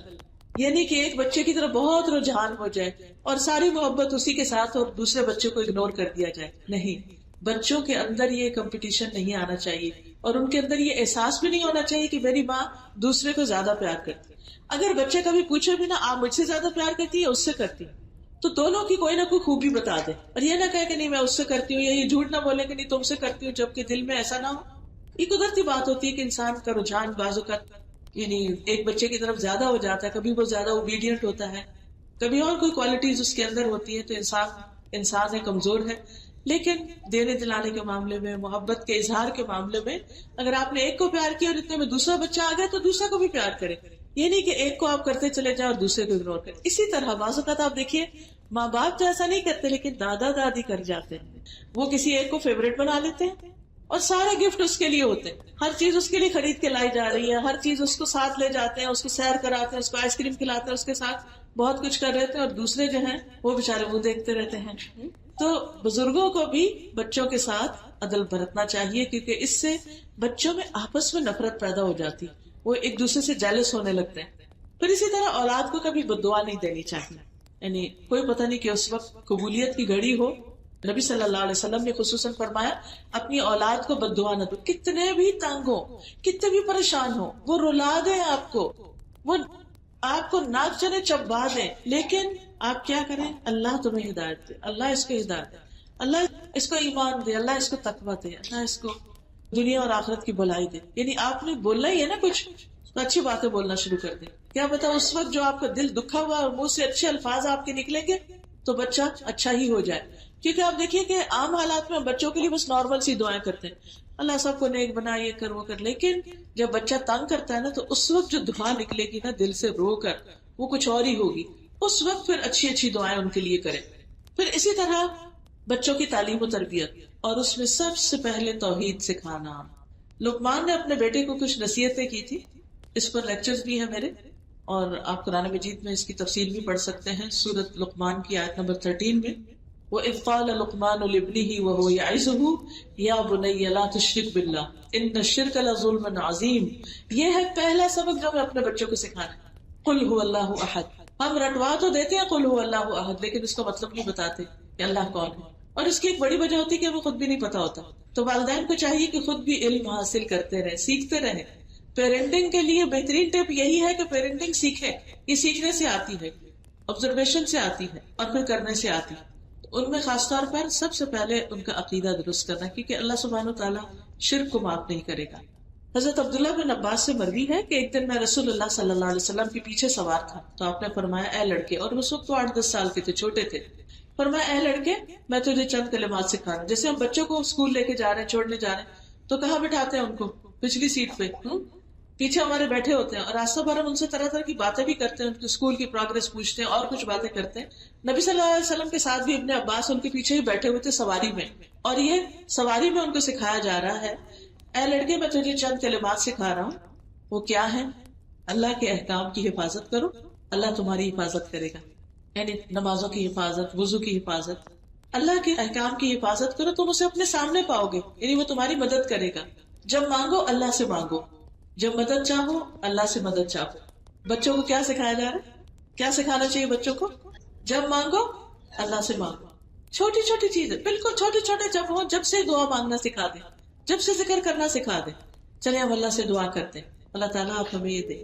یعنی کہ ایک بچے کی طرف بہت رجحان ہو جائے اور ساری محبت اسی کے ساتھ اور دوسرے بچے کو اگنور کر دیا جائے، نہیں، بچوں کے اندر یہ کمپٹیشن نہیں آنا چاہیے اور ان کے اندر یہ احساس بھی نہیں ہونا چاہیے کہ میری ماں دوسرے کو زیادہ پیار کرتی۔ اگر بچے کبھی پوچھے بھی نا آپ مجھ سے زیادہ پیار کرتی ہے اس سے کرتی، تو دونوں کی کوئی نہ کوئی خوبی بتا دے، اور یہ نہ کہے کہ نہیں میں اس سے کرتی ہوں، یا یہ جھوٹ نہ بولے کہ نہیں تم سے کرتی ہوں، جبکہ دل میں ایسا نہ ہو۔ یہ قدرتی بات ہوتی ہے کہ انسان کا رجحان بعض اوقات یعنی ایک بچے کی طرف زیادہ ہو جاتا ہے، کبھی وہ زیادہ اوبیڈینٹ ہوتا ہے، کبھی اور کوئی کوالٹیز اس کے اندر ہوتی ہے، تو انسان ہے، کمزور ہے۔ لیکن دینے دلانے کے معاملے میں، محبت کے اظہار کے معاملے میں اگر آپ نے ایک کو پیار کیا اور اتنے میں دوسرا بچہ آ گیا تو دوسرا کو بھی پیار کرے، یہ نہیں کہ ایک کو آپ کرتے چلے جائیں اور دوسرے کو اگنور کریں۔ اسی طرح بعض اوقات آپ دیکھیے ماں باپ تو ایسا نہیں کرتے لیکن دادا دادی کر جاتے ہیں، وہ کسی ایک کو فیوریٹ بنا لیتے ہیں اور سارے گفٹ اس کے لیے ہوتے ہیں، ہر چیز اس کے لیے خرید کے لائی جا رہی ہے، ہر چیز اس کو ساتھ لے جاتے ہیں، اس کو سیر کراتے ہیں، اس کو آئس کریم کھلاتے ہیں، اس کے ساتھ بہت کچھ کر رہے تھے، اور دوسرے جو ہیں وہ بےچارے منہ دیکھتے رہتے ہیں۔ تو بزرگوں کو بھی بچوں کے ساتھ عدل برتنا چاہیے، کیونکہ اس سے بچوں میں آپس میں نفرت پیدا ہو جاتی، وہ ایک دوسرے سے جیلس ہونے لگتے ہیں۔ پھر اسی طرح اولاد کو کبھی بددعا نہیں دینی چاہیے، یعنی کوئی پتہ نہیں کہ اس وقت قبولیت کی گھڑی ہو۔ نبی صلی اللہ علیہ وسلم نے خصوصاً فرمایا اپنی اولاد کو بددعا نہ دو، کتنے بھی تنگ ہو، کتنے بھی پریشان ہو، وہ رلا دیں آپ کو، وہ آپ کو ناک چنے چبا دیں، لیکن آپ کیا کریں؟ اللہ تمہیں ہدایت دے، اللہ اس کو ہدایت دے، اللہ اس کو ایمان دے، اللہ اس کو تقویٰ دے، اللہ اس کو دنیا اور آخرت کی بھلائی دے. یعنی آپ نے بولنا ہی ہے نا کچھ، تو اچھی باتیں بولنا شروع کر دیں. کیا پتا اس وقت جو آپ کا دل دکھا ہوا اور منہ سے اچھے الفاظ آپ کے نکلیں گے تو بچہ اچھا ہی ہو جائے. کیونکہ آپ دیکھیے کہ عام حالات میں بچوں کے لیے بس نارمل سی دعائیں کرتے ہیں، اللہ سب کو نیک بنا، یہ کر وہ کر، لیکن جب بچہ تنگ کرتا ہے نا تو اس وقت جو دعا نکلے گی نا دل سے رو کر، وہ کچھ اور ہی ہوگی. اس وقت پھر اچھی اچھی دعائیں ان کے لیے کریں. پھر اسی طرح بچوں کی تعلیم و تربیت، اور اس میں سب سے پہلے توحید سکھانا. لقمان نے اپنے بیٹے کو کچھ نصیحتیں کی تھی، اس پر لیکچرز بھی ہیں میرے، اور آپ قرآن مجید میں اس کی تفصیل بھی پڑھ سکتے ہیں. سورۃ لقمان کی آیت نمبر 13 میں وَإِذْ قَالَ لُقْمَانُ لِابْنِهِ وَهُوَ يَعِظُهُ يَا بُنَيَّ لَا تُشْرِكْ بِاللَّهِ إِنَّ الشِّرْكَ لَظُلْمٌ عَظِيمٌ. یہ ہے پہلا سبق جو ہمیں اپنے بچوں کو سکھانا ہے. قُلْ هُوَ اللَّهُ أَحَدٌ. ہم رٹوا تو دیتے ہیں قُلْ هُوَ اللَّهُ أَحَدٌ، لیکن اس کا مطلب نہیں بتاتے کہ اللہ کون ہے. اور اس کی ایک بڑی وجہ ہوتی ہے کہ ہمیں خود بھی نہیں پتا ہوتا. تو والدین کو چاہیے کہ خود بھی علم حاصل کرتے رہیں، سیکھتے رہیں. پیرنٹنگ کے لیے بہترین ٹپ یہی ہے کہ پیرنٹنگ سیکھے. یہ سیکھنے سے آتی ہے، آبزرویشن سے آتی ہے، اور پھر کرنے سے آتی ہے. ان میں خاص طور پر سب سے پہلے ان کا عقیدہ درست کرنا، کیونکہ اللہ سبحانہ وتعالیٰ شرک کو معاف نہیں کرے گا. حضرت عبداللہ بن عباس سے مروی ہے کہ ایک دن میں رسول اللہ صلی اللہ علیہ وسلم کے پیچھے سوار تھا، تو آپ نے فرمایا اے لڑکے، اور اس وقت تو 8-10 سال کے تھے، چھوٹے تھے. فرمایا اے لڑکے، میں تجھے چند کلمات سکھانا. جیسے ہم بچوں کو اسکول لے کے جا رہے ہیں، چھوڑنے جا رہے ہیں، تو کہاں بٹھاتے ہیں ان کو؟ پچھلی سیٹ پہ، پیچھے ہمارے بیٹھے ہوتے ہیں، اور راستہ بھر ہم ان سے طرح طرح کی باتیں بھی کرتے ہیں، ان کے اسکول کی پروگرس پوچھتے ہیں اور کچھ باتیں کرتے ہیں. نبی صلی اللہ علیہ وسلم کے ساتھ بھی ابن عباس ان کے پیچھے ہی بیٹھے ہوئے تھے سواری میں، اور یہ سواری میں ان کو سکھایا جا رہا ہے اے لڑکے، میں تجھے چند کلمات سکھا رہا ہوں. وہ کیا ہے؟ اللہ کے احکام کی حفاظت کرو، اللہ تمہاری حفاظت کرے گا. یعنی نمازوں کی حفاظت، وضو کی حفاظت، اللہ کے احکام کی حفاظت کرو، تم اسے اپنے سامنے پاؤ گے، یعنی وہ تمہاری مدد کرے گا. جب مانگو اللہ سے مانگو، جب مدد چاہو اللہ سے مدد چاہو. بچوں کو کیا سکھایا جا رہا ہے؟ کیا سکھانا چاہیے بچوں کو؟ جب مانگو اللہ سے مانگو. چھوٹی چھوٹی چیزیں، بالکل چھوٹے چھوٹے جب ہو، جب سے دعا مانگنا سکھا دیں، جب سے ذکر کرنا سکھا دیں. چلے ہم اللہ سے دعا کرتے ہیں، اللہ تعالیٰ آپ ہمیں یہ دے.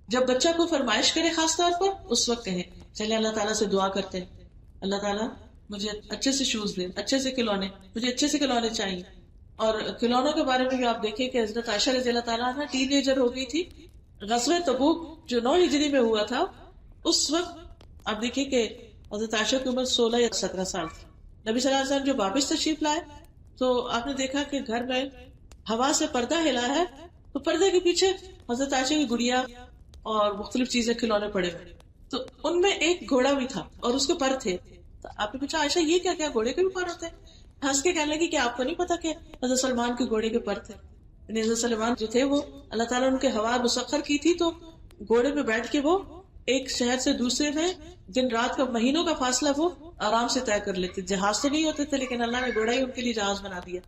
جب بچہ کو فرمائش کرے خاص طور پر، اس وقت کہیں چلے اللہ تعالیٰ سے دعا کرتے ہیں، اللہ تعالیٰ مجھے اچھے سے شوز دے، اچھے سے کھلونے، مجھے اچھے سے کھلونے چاہیے. اور کھلونوں کے بارے میں بھی آپ دیکھیں کہ حضرت عائشہ رضی اللہ تعالیٰ عنہ ٹین ایجر ہو گئی تھی. غزوہ تبوک جو 9 ہجری میں ہوا تھا، اس وقت آپ دیکھیں کہ حضرت عائشہ کی عمر 16 یا 17 سال تھی. نبی صلی اللہ علیہ وسلم جو واپس تشریف لائے تو آپ نے دیکھا کہ گھر میں ہوا سے پردہ ہلا ہے، تو پردے کے پیچھے حضرت عائشہ کی گڑیا اور مختلف چیزیں کھلونے پڑے ہوئے. تو ان میں ایک گھوڑا بھی تھا اور اس کے پر تھے. تو آپ نے پوچھا عائشہ یہ کیا کیا گھوڑے کے بھی پر ہوتے ہیں؟ ہنس کے کہنے لگی کہ آپ کو نہیں پتا کہ حضرت سلمان کے گھوڑے کے پر تھے. یعنی حضرت سلمان جو تھے وہ اللہ تعالیٰ نے ان کے ہوا مسخر کی تھی، تو گھوڑے پہ بیٹھ کے وہ ایک شہر سے دوسرے میں دن رات کا، مہینوں کا فاصلہ وہ آرام سے طے کر لیتے. جہاز تو نہیں ہوتے تھے، لیکن اللہ نے گھوڑا ہی ان کے لیے جہاز بنا دیا.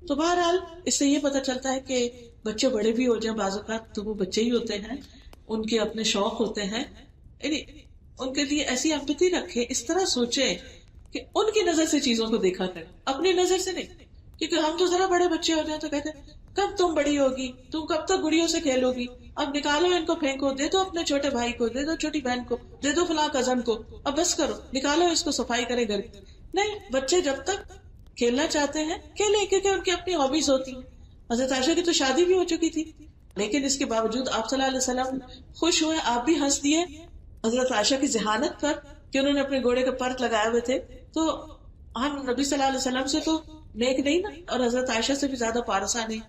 تو بہرحال اس سے یہ پتہ چلتا ہے کہ بچے بڑے بھی ہو جائیں بعض اوقات تو وہ بچے ہی ہوتے ہیں، ان کے اپنے شوق ہوتے ہیں. یعنی ان کے لیے ایسی امپیتی رکھے، اس طرح سوچے کہ ان کی نظر سے چیزوں کو دیکھا کریں، اپنی نظر سے نہیں. کیونکہ ہم تو ذرا بڑے بچے ہو جائیں تو کہتے ہیں کب تم بڑی ہوگی، تم کب تک گڑیوں سے کھیلو گی، اب نکالو ان کو، پھینکو، دے دو اپنے چھوٹے بھائی کو، دے دو چھوٹی بہن کو، دے دو فلاں کزن کو، اب بس کرو، نکالو اس کو، صفائی کرے گھر کی. نہیں، بچے جب تک کھیلنا چاہتے ہیں کھیلیں، کیونکہ ان کی اپنی ہابیز ہوتی ہیں. حضرت عائشہ کی تو شادی بھی ہو چکی تھی، لیکن اس کے باوجود آپ صلی اللہ علیہ وسلم خوش ہوئے، آپ بھی ہنس دیے حضرت عائشہ کی ذہانت پر کہ انہوں نے اپنے گھوڑے کے پر لگائے ہوئے تھے. تو ہم نبی صلی اللہ علیہ وسلم سے تو نیک نہیں نا، اور حضرت عائشہ سے بھی زیادہ پارسا نہیں.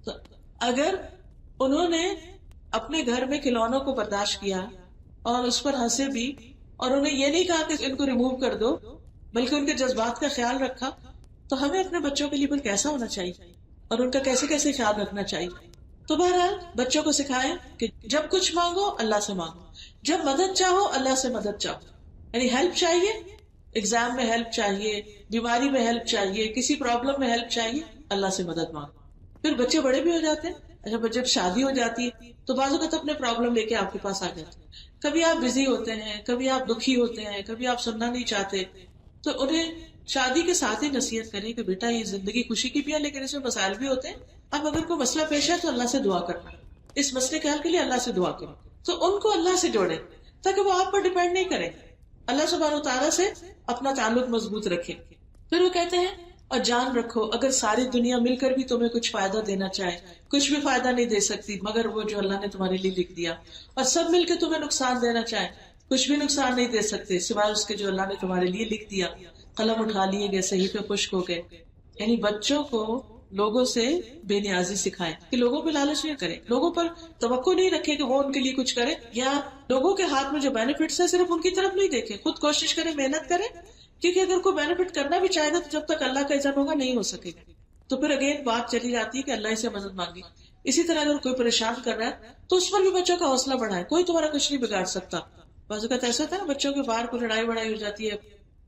تو اگر انہوں نے اپنے گھر میں کھلونوں کو برداشت کیا اور اس پر ہنسے بھی، اور انہیں یہ نہیں کہا کہ ان کو ریموو کر دو، بلکہ ان کے جذبات کا خیال رکھا، تو ہمیں اپنے بچوں کے لیے پھر کیسا ہونا چاہیے اور ان کا کیسے کیسے خیال رکھنا چاہیے. تو بہرحال بچوں کو سکھائیں کہ جب کچھ مانگو اللہ سے مانگو، جب مدد چاہو اللہ سے مدد چاہو. یعنی ہیلپ چاہیے، ایگزام میں ہیلپ چاہیے، بیماری میں ہیلپ چاہیے، کسی پرابلم میں ہیلپ چاہیے، اللہ سے مدد مانگو. پھر بچے بڑے بھی ہو جاتے ہیں. اچھا، جب شادی ہو جاتی ہے تو بعض اوقات اپنے پرابلم لے کے آپ کے پاس آ جاتے ہیں. کبھی آپ بزی ہوتے ہیں، کبھی آپ دکھی ہوتے ہیں، کبھی آپ سننا نہیں چاہتے، تو انہیں شادی کے ساتھ ہی نصیحت کریں کہ بیٹا یہ زندگی خوشی کی بھی ہے لیکن اس میں مسائل بھی ہوتے ہیں. اب اگر کوئی مسئلہ پیش ہے تو اللہ سے دعا کرنا، اس مسئلے کے حل کے لیے اللہ سے دعا کرو. تو ان کو اللہ سے جوڑے تاکہ وہ آپ پر ڈیپینڈ نہیں کریں، اللہ سبحانہ وتعالیٰ سے اپنا تعلق مضبوط رکھے. پھر وہ کہتے ہیں اور جان رکھو اگر ساری دنیا مل کر بھی تمہیں کچھ فائدہ دینا چاہے کچھ بھی فائدہ نہیں دے سکتی مگر وہ جو اللہ نے تمہارے لیے لکھ دیا، اور سب مل کے تمہیں نقصان دینا چاہے کچھ بھی نقصان نہیں دے سکتے سوائے اس کے جو اللہ نے تمہارے لیے لکھ دیا. قلم اٹھا لیے گئے، صحیفے خشک ہو گئے. یعنی بچوں کو لوگوں سے بے نیازی سکھائیں کہ لوگوں پہ لالچ نہ کریں، لوگوں پر توقع نہیں رکھے کہ وہ ان کے لیے کچھ کرے، یا لوگوں کے ہاتھ میں جو بینیفٹس ہے صرف ان کی طرف نہیں دیکھیں، خود کوشش کریں، محنت کریں. کیونکہ اگر کوئی بینیفٹ کرنا بھی چاہے گا تو جب تک اللہ کا اذن ہوگا نہیں ہو سکے گا. تو پھر اگین بات چلی جاتی ہے کہ اللہ سے مدد مانگی. اسی طرح اگر کوئی پریشان کر رہا ہے تو اس پر بھی بچوں کا حوصلہ بڑھائے، کوئی تمہارا کچھ نہیں بگاڑ سکتا. بعض اوقات ایسا ہوتا ہے نا بچوں کے باہر کو لڑائی وڑائی ہو جاتی ہے،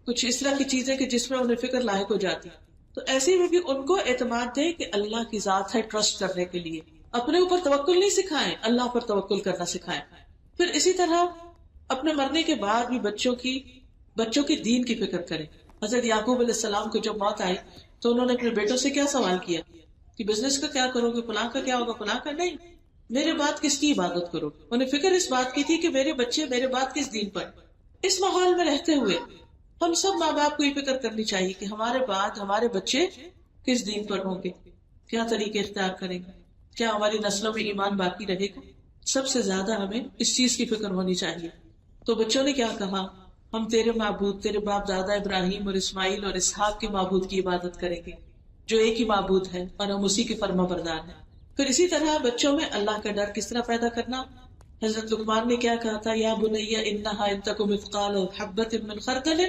کچھ اس طرح کی چیزیں کہ جس میں انہیں فکر لاحق ہو جاتی، تو ایسے میں بھی ان کو اعتماد دے کہ اللہ کی ذات ہے، ٹرسٹ کرنے کے لیے اپنے اوپر توکل نہیں سکھائیں، اللہ پر توکل کرنا سکھائیں. پھر اسی طرح اپنے مرنے کے بعد بھی بچوں کی دین کی فکر کریں. حضرت یعقوب علیہ السلام کو جب موت آئی تو انہوں نے اپنے بیٹوں سے کیا سوال کیا کہ بزنس کا کیا کرو گے، فلاں کا کیا ہوگا، فلاں کا نہیں، میرے بعد کس کی عبادت کرو. انہیں فکر اس بات کی تھی کہ میرے بچے میرے بعد کس دین پر. اس ماحول میں رہتے ہوئے ہم سب ماں باپ کو یہ فکر کرنی چاہیے کہ ہمارے بعد ہمارے بچے کس دین پر ہوں گے، کیا طریقے اختیار کریں گے، کیا ہماری نسلوں میں ایمان باقی رہے گا. سب سے زیادہ ہمیں اس چیز کی فکر ہونی چاہیے. تو بچوں نے کیا کہا، ہم تیرے معبود، تیرے باپ دادا ابراہیم اور اسماعیل اور اسحاق کے معبود کی عبادت کریں گے جو ایک ہی معبود ہے اور ہم اسی کے فرما بردار ہیں. پھر اسی طرح بچوں میں اللہ کا ڈر کس طرح پیدا کرنا. حضرت لقمان نے کیا کہا تھا، یا بنی انہا ان تک مثقال حبۃ من خردل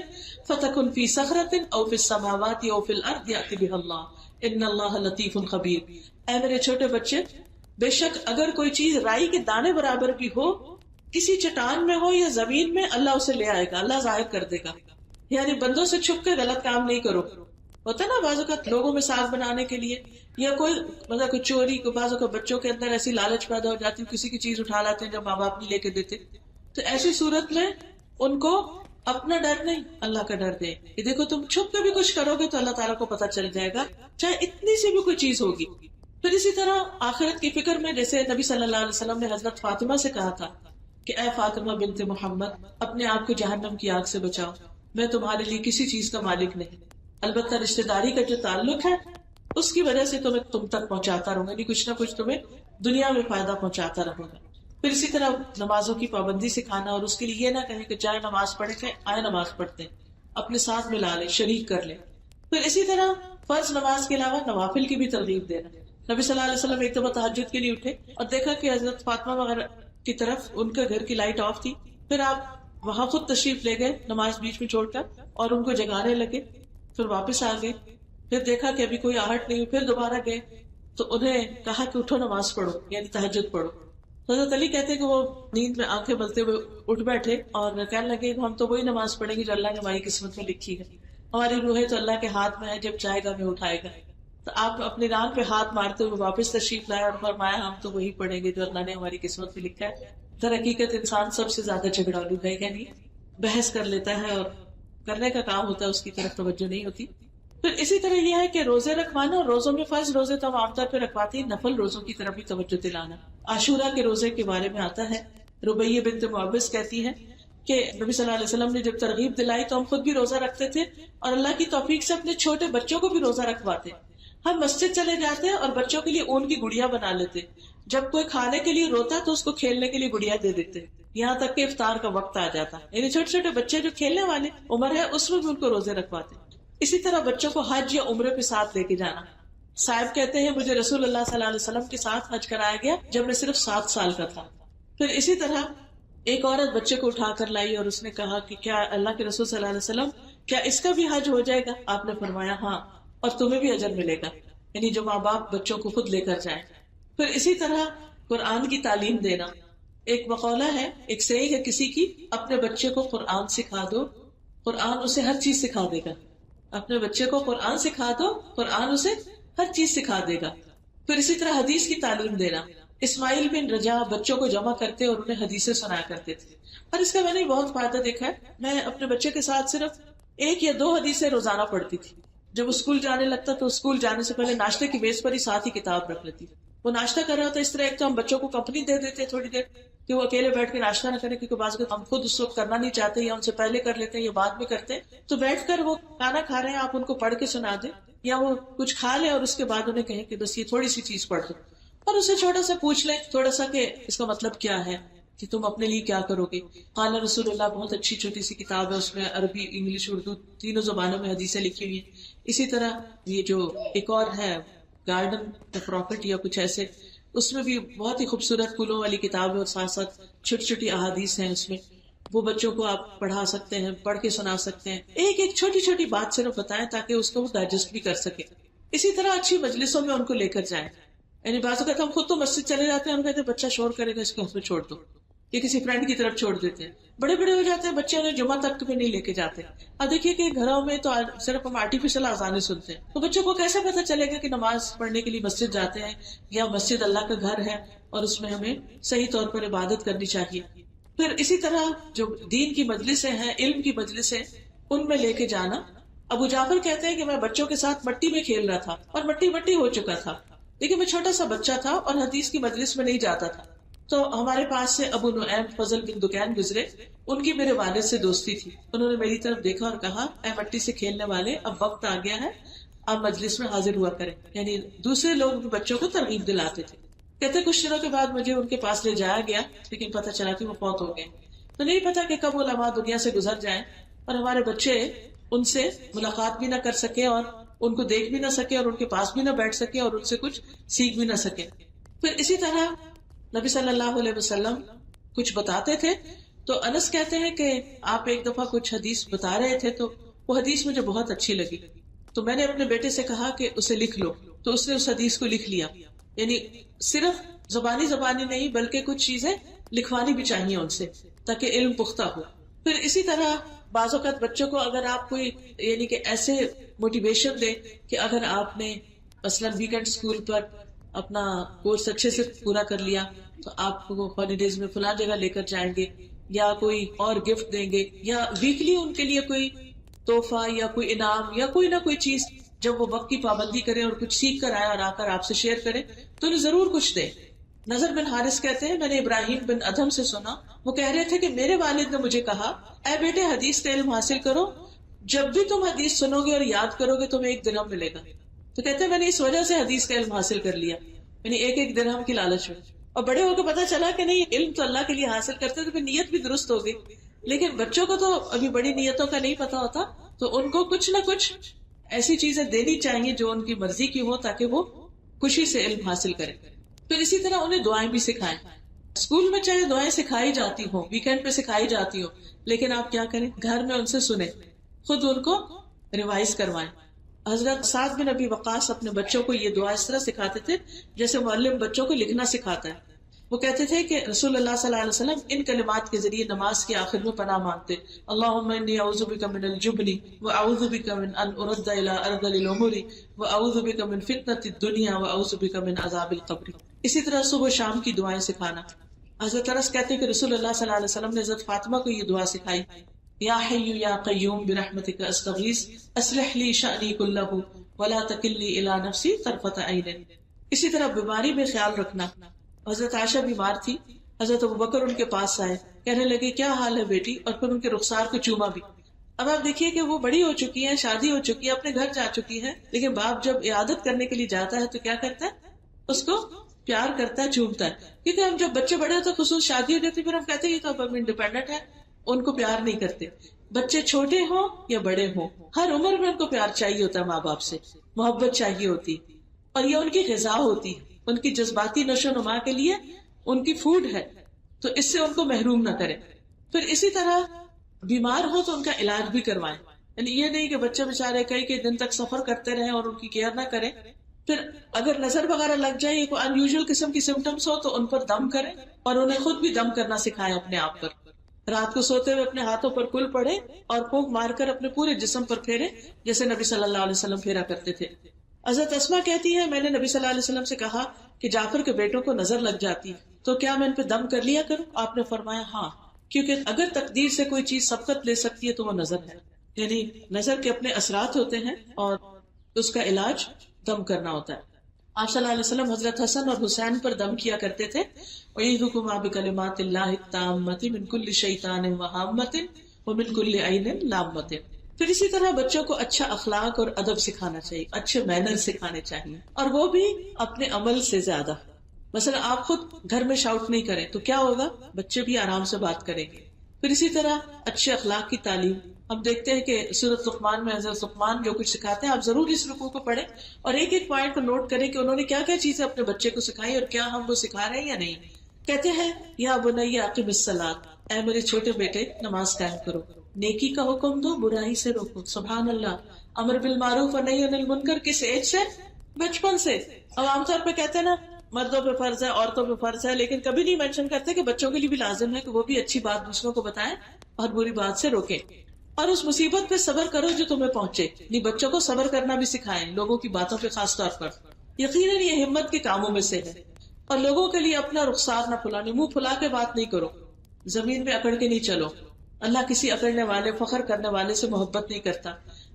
فتکن فی صخرۃ او فی السماوات او فی الارض یأت بها اللہ ان اللہ لطیف خبیر. اے میرے چھوٹے بچے، بے شک اگر کوئی چیز رائی کے دانے برابر بھی ہو، کسی چٹان میں ہو یا زمین میں، اللہ اسے لے آئے گا، اللہ ظاہر کر دے گا. یعنی بندوں سے چھپ کے غلط کام نہیں کرو. ہوتا ہے نا بعض اوقات لوگوں میں ساتھ بنانے کے لیے یا کوئی مطلب کوئی چوری کو، بعض اوقات بچوں کے اندر ایسی لالچ پیدا ہو جاتی ہے، کسی کی چیز اٹھا لاتے ہیں جب ماں باپ نہیں لے کے دیتے. تو ایسی صورت میں ان کو اپنا ڈر نہیں اللہ کا ڈر دے کہ دیکھو تم چھپ کے بھی کچھ کرو گے تو اللہ تعالیٰ کو پتہ چل جائے گا، چاہے اتنی سی بھی کوئی چیز ہوگی. پھر اسی طرح آخرت کی فکر میں جیسے نبی صلی اللہ علیہ وسلم نے حضرت فاطمہ سے کہا تھا کہ اے فاطمہ بنت محمد، اپنے آپ کو جہنم کی آگ سے بچاؤ، میں تمہارے لیے کسی چیز کا مالک نہیں، البتہ رشتہ داری کا جو تعلق ہے اس کی وجہ سے تم تک پہنچاتا رہوں گا، یعنی کچھ نہ کچھ تمہیں دنیا میں فائدہ پہنچاتا رہوں گا. پھر اسی طرح نمازوں کی پابندی سکھانا، اور اس کے لیے یہ نہ کہیں کہ چاہے نماز پڑھے کہ آئے نماز پڑھتے ہیں، اپنے ساتھ ملا لے، شریک کر لے. پھر اسی طرح فرض نماز کے علاوہ نوافل کی بھی ترغیب دینا. نبی صلی اللہ علیہ وسلم ایک دفعہ تہجد کے لیے اٹھے اور دیکھا کہ حضرت فاطمہ وغیرہ کی طرف ان کے گھر کی لائٹ آف تھی. پھر آپ وہاں خود تشریف لے گئے نماز بیچ میں چھوڑ کر اور ان کو جگانے لگے. پھر واپس آ گئے، پھر دیکھا کہ ابھی کوئی آہٹ نہیں، پھر دوبارہ گئے تو انہیں کہا کہ اٹھو نماز پڑھو، یعنی تہجد پڑھو. حضرت علی کہتے ہیں کہ وہ نیند میں آنکھیں ملتے ہوئے اٹھ بیٹھے اور کہنے لگے ہم تو وہی نماز پڑھیں گے جو اللہ نے ہماری قسمت میں لکھی ہے، ہماری روحیں تو اللہ کے ہاتھ میں ہے، جب چاہے گا ہمیں اٹھائے گا. تو آپ اپنی ران پہ ہاتھ مارتے ہوئے واپس تشریف لائے اور فرمایا ہم تو وہی پڑھیں گے جو اللہ نے ہماری قسمت میں لکھا ہے. در حقیقت انسان سب سے زیادہ جھگڑالو ہے، یعنی بحث کر لیتا ہے اور کرنے کا کام ہوتا ہے، اس کی طرف توجہ نہیں ہوتی. پھر اسی طرح یہ ہے کہ روزے رکھوانا، اور روزوں میں فرض روزے تو ہم عام طور پہ رکھواتے ہیں، نفل روزوں کی طرف بھی توجہ دلانا. عاشورہ کے روزے کے بارے میں آتا ہے، ربیہ بنت معوذ کہتی ہے کہ نبی صلی اللہ علیہ وسلم نے جب ترغیب دلائی تو ہم خود بھی روزہ رکھتے تھے اور اللہ کی توفیق سے اپنے چھوٹے بچوں کو بھی روزہ رکھواتے. ہم مسجد چلے جاتے اور بچوں کے لیے اون کی گڑیا بنا لیتے، جب کوئی کھانے کے لیے روتا تو اس کو کھیلنے کے لیے گڑیا دے دیتے، یہاں تک کہ افطار کا وقت آ جاتا. یعنی چھوٹے چھوٹے بچے جو کھیلنے والے عمر ہے اس میں بھی ان کو روزے رکھواتے. اسی طرح بچوں کو حج یا عمرے پہ ساتھ لے کے جانا. صاحب کہتے ہیں مجھے رسول اللہ صلی اللہ علیہ وسلم کے ساتھ حج کرایا گیا جب میں صرف 7 سال کا تھا. پھر اسی طرح ایک عورت بچے کو اٹھا کر لائی اور اس نے کہا کہ کیا اللہ کے رسول صلی اللہ علیہ وسلم کیا اس کا بھی حج ہو جائے گا؟ آپ نے فرمایا ہاں، اور تمہیں بھی اجر ملے گا، یعنی جو ماں باپ بچوں کو خود لے کر جائیں. پھر اسی طرح قرآن کی تعلیم دینا. ایک مقولہ ہے، ایک سیئی ہے کسی کی، اپنے بچے کو قرآن سکھا دو، قرآن اسے ہر چیز سکھا دے گا. اپنے بچے کو قرآن سکھا دو، قرآن اسے ہر چیز سکھا دے گا. پھر اسی طرح حدیث کی تعلیم دینا. اسماعیل بن رجا بچوں کو جمع کرتے اور انہیں حدیثیں سنایا کرتے تھے، اور اس کا میں نے بہت فائدہ دیکھا ہے. میں اپنے بچے کے ساتھ صرف 1 یا 2 حدیثیں روزانہ پڑھتی تھی. جب اسکول جانے لگتا تو اسکول جانے سے پہلے ناشتے کی میز پر ہی ساتھ ہی کتاب رکھ لیتی. وہ ناشتہ کر رہا ہوتا ہے اس طرح، ایک تو ہم بچوں کو کمپنی دے دیتے ہیں تھوڑی دیر کہ وہ اکیلے بیٹھ کے ناشتہ نہ کریں، کیونکہ بعض ہم خود اس وقت کرنا نہیں چاہتے یا ان سے پہلے کر لیتے ہیں یا بعد میں کرتے ہیں، تو بیٹھ کر وہ کھانا کھا رہے ہیں آپ ان کو پڑھ کے سنا دیں، یا وہ کچھ کھا لیں اور اس کے بعد انہیں کہیں کہ بس یہ تھوڑی سی چیز پڑھ دو، اور اسے چھوٹا سا پوچھ لیں تھوڑا سا کہ اس کا مطلب کیا ہے، کہ تم اپنے لیے کیا کرو گے۔ قال رسول اللہ بہت اچھی چھوٹی سی کتاب ہے، اس میں عربی، انگلش، اردو تینوں زبانوں میں حدیثیں لکھی ہوئی ہیں۔ اسی طرح یہ جو ایک اور ہے گارڈن دا پروفٹ یا کچھ ایسے، اس میں بھی بہت ہی خوبصورت پھولوں والی کتاب ہے اور ساتھ ساتھ چھوٹی چھوٹی احادیث ہیں اس میں، وہ بچوں کو آپ پڑھا سکتے ہیں، پڑھ کے سنا سکتے ہیں، ایک ایک چھوٹی چھوٹی بات صرف بتائیں تاکہ اس کو وہ ڈائجسٹ بھی کر سکے۔ اسی طرح اچھی مجلسوں میں ان کو لے کر جائیں، یعنی بعض اوقات ہم خود تو مسجد چلے جاتے ہیں، ہم کہتے ہیں بچہ شور کرے گا اس کو اس میں چھوڑ دو، یا کسی فرینڈ کی طرف چھوڑ دیتے ہیں، بڑے بڑے ہو جاتے ہیں بچے، انہیں جمعہ تک بھی نہیں لے کے جاتے۔ اب دیکھیے کہ گھروں میں تو صرف ہم آرٹیفیشل اذانیں سنتے ہیں، تو بچوں کو کیسے پتہ چلے گا کہ نماز پڑھنے کے لیے مسجد جاتے ہیں یا مسجد اللہ کا گھر ہے اور اس میں ہمیں صحیح طور پر عبادت کرنی چاہیے۔ پھر اسی طرح جو دین کی مجلسیں ہیں، علم کی مجلسیں، ان میں لے کے جانا۔ ابو جعفر کہتے ہیں کہ میں بچوں کے ساتھ مٹی میں کھیل رہا تھا اور مٹی مٹی ہو چکا تھا، لیکن میں چھوٹا سا بچہ تھا اور حدیث کی مجلس میں نہیں جاتا تھا، تو ہمارے پاس سے ابو نعیم فضل بن دکین گزرے، ان کی میرے والد سے دوستی تھی، انہوں نے میری طرف دیکھا اور کہا اے مٹی سے کھیلنے والے، اب وقت آ گیا ہے، آپ مجلس میں حاضر ہوا کریں۔ یعنی دوسرے لوگ بھی بچوں کو ترغیب دلاتے تھے۔ کہتے کچھ دنوں کے بعد مجھے ان کے پاس لے جایا گیا، لیکن پتہ چلا کہ وہ فوت ہو گئے، تو نہیں پتا کہ کب علماء دنیا سے گزر جائیں اور ہمارے بچے ان سے ملاقات بھی نہ کر سکے اور ان کو دیکھ بھی نہ سکے اور ان کے پاس بھی نہ بیٹھ سکے اور ان سے کچھ سیکھ بھی نہ سکے۔ پھر اسی طرح نبی صلی اللہ علیہ وسلم کچھ بتاتے تھے، تو انس کہتے ہیں کہ آپ ایک دفعہ کچھ حدیث بتا رہے تھے تو وہ حدیث مجھے بہت اچھی لگی، تو میں نے اپنے بیٹے سے کہا کہ اسے لکھ لو، تو اس نے اس حدیث کو لکھ لیا۔ یعنی صرف زبانی نہیں بلکہ کچھ چیزیں لکھوانی بھی چاہیے ان سے تاکہ علم پختہ ہو۔ پھر اسی طرح بعض اوقات بچوں کو اگر آپ کوئی یعنی کہ ایسے موٹیویشن دے کہ اگر آپ نے مثلاً ویکینڈ اسکول پر اپنا کورس اچھے سے پورا کر لیا تو آپ کو ہالیڈیز میں فلاں جگہ لے کر جائیں گے، یا کوئی اور گفٹ دیں گے، یا ویکلی ان کے لیے کوئی تحفہ یا کوئی انعام یا کوئی نہ کوئی چیز، جب وہ وقت کی پابندی کرے اور کچھ سیکھ کر آئے اور آ کر آپ سے شیئر کرے تو انہیں ضرور کچھ دیں۔ نظر بن حارث کہتے ہیں میں نے ابراہیم بن ادھم سے سنا، وہ کہہ رہے تھے کہ میرے والد نے مجھے کہا اے بیٹے حدیث کا علم حاصل کرو، جب بھی تم حدیث سنو گے اور یاد کرو گے تمہیں 1 درہم ملے گا۔ تو کہتے ہیں میں نے اس وجہ سے حدیث کا علم حاصل کر لیا، یعنی 1 درہم کی لالچ میں، اور بڑے ہو کے پتا چلا کہ نہیں علم تو اللہ کے لیے حاصل کرتے تو پھر نیت بھی درست ہوگی، لیکن بچوں کو تو ابھی بڑی نیتوں کا نہیں پتا ہوتا، تو ان کو کچھ نہ کچھ ایسی چیزیں دینی چاہیے جو ان کی مرضی کی ہو تاکہ وہ خوشی سے علم حاصل کریں۔ پھر اسی طرح انہیں دعائیں بھی سکھائیں، اسکول میں چاہے دعائیں سکھائی جاتی ہوں، ویکینڈ پہ سکھائی جاتی ہوں، لیکن آپ کیا کریں گھر میں ان سے سنیں، خود ان کو ریوائز کروائیں۔ حضرت سعد بن ابی وقاص اپنے بچوں کو یہ دعا اس طرح سکھاتے تھے جیسے معلم بچوں کو لکھنا سکھاتا ہے۔ وہ کہتے تھے کہ رسول اللہ صلی اللہ علیہ وسلم ان کلمات کے ذریعے نماز کے آخر میں پناہ مانگتے، اللہم انی اعوذ بک من الجبن واعوذ بک من ان ارد الی ارذل الامور واعوذ بک من فتنۃ الدنیا واعوذ بک من عذاب القبر۔ اسی طرح صبح و شام کی دعائیں سکھانا۔ حضرت انس کہتے ہیں کہ رسول اللہ صلی اللہ علیہ وسلم نے حضرت فاطمہ کو یہ دعا سکھائی، یا حی یا قیوم برحمتک استغیث اصلح لی شأنی کلہ ولا تکلنی الی نفسی طرفۃ عین۔ اسی طرح بیماری میں خیال رکھنا۔ حضرت عائشہ بیمار تھی، حضرت ابوبکر ان کے پاس آئے، کہنے لگے کیا حال ہے بیٹی، اور پھر ان کے رخسار کو چوما بھی۔ اب آپ دیکھیے کہ وہ بڑی ہو چکی ہیں، شادی ہو چکی ہے، اپنے گھر جا چکی ہے، لیکن باپ جب عیادت کرنے کے لیے جاتا ہے تو کیا کرتا ہے، اس کو پیار کرتا ہے، چومتا ہے۔ کیونکہ ہم جب بچے بڑے ہوتے ہیں، خصوص شادی ہو جاتی ہے، پھر ہم کہتے ہیں یہ تو اب انڈیپینڈنٹ ہے، ان کو پیار نہیں کرتے۔ بچے چھوٹے ہوں یا بڑے ہوں، ہر عمر میں ان کو پیار چاہیے ہوتا ہے، ماں باپ سے محبت چاہیے ہوتی، اور یہ ان کی غذا ہوتی، ان کی جذباتی نشو و نما کے لیے ان کی فوڈ ہے، تو اس سے ان کو محروم نہ کریں۔ پھر اسی طرح بیمار ہو تو ان کا علاج بھی کروائیں، یعنی یہ نہیں کہ بچے بےچارے کئی دن تک سفر کرتے رہیں اور ان کی کیئر نہ کریں۔ پھر اگر نظر وغیرہ لگ جائے، کوئی ان یوزل قسم کی سمٹمس ہو تو ان پر دم کریں، اور انہیں خود بھی دم کرنا سکھائیں اپنے آپ پر۔ رات کو سوتے ہوئے اپنے ہاتھوں پر کل پڑے اور پھونک مار کر اپنے پورے جسم پر پھیرے جیسے نبی صلی اللہ علیہ وسلم پھیرا کرتے تھے۔ حضرت اسما کہتی ہے میں نے نبی صلی اللہ علیہ وسلم سے کہا کہ جعفر کے بیٹوں کو نظر لگ جاتی تو کیا میں ان پہ دم کر لیا کروں؟ آپ نے فرمایا ہاں، کیونکہ اگر تقدیر سے کوئی چیز سبقت لے سکتی ہے تو وہ نظر ہے، یعنی نظر کے اپنے اثرات ہوتے ہیں اور اس کا علاج دم کرنا ہوتا ہے۔ آپ صلی اللہ علیہ وسلم حضرت حسن اور حسین پر دم کیا کرتے تھے، وَإِذُكُمَا بِكَلِمَاتِ اللَّهِ التَّامَّةِ مِنْ كُلِّ شَيْطَانٍ وَهَامَّةٍ وَمِنْ كُلِّ عَيْنٍ لَامَّةٍ۔ پھر اسی طرح بچوں کو اچھا اخلاق اور ادب سکھانا چاہیے، اچھے مینر سکھانے چاہیے، اور وہ بھی اپنے عمل سے زیادہ۔ مثلا آپ خود گھر میں شاؤٹ نہیں کریں تو کیا ہوگا، بچے بھی آرام سے بات کریں گے۔ پھر اسی طرح اچھے اخلاق کی تعلیم، ہم دیکھتے ہیں کہ سورۃ لقمان میں حضرت لقمان جو کچھ سکھاتے ہیں، آپ ضرور اس رکوع کو پڑھیں اور ایک ایک پوائنٹ کو نوٹ کریں کہ انہوں نے کیا کیا چیزیں اپنے بچے کو سکھائی اور کیا ہم وہ سکھا رہے ہیں یا نہیں۔ کہتے ہیں یا بنی اقم الصلاۃ، اے میرے چھوٹے بیٹے نماز قائم کرو، نیکی کا حکم دو، برائی سے روکو۔ سبحان اللہ، امر بالمعروف اور نہی عن المنکر کس ایج سے؟ بچپن سے۔ اب عام طور پہ کہتے ہیں نا مردوں پہ فرض ہے، عورتوں پہ فرض ہے، لیکن کبھی نہیں مینشن کرتے کہ بچوں کے لیے بھی لازم ہے کہ وہ بھی اچھی بات دوسروں کو بتائیں اور بری بات سے روکیں۔ اور اس مصیبت پہ صبر کرو جو تمہیں پہنچے، نہیں بچوں کو صبر کرنا بھی سکھائیں، لوگوں کی باتوں پہ خاص طور پر۔ یقیناً یہ ہمت کے کاموں میں سے ہے۔ اور لوگوں کے لیے اپنا رخسار نہ پھلانے، منہ پھلا کے بات نہیں کرو، زمین میں اکڑ کے نہیں چلو۔ اللہ کسی اکڑنے والے، فخر کرنے والے سے محبت نہیں کرتا۔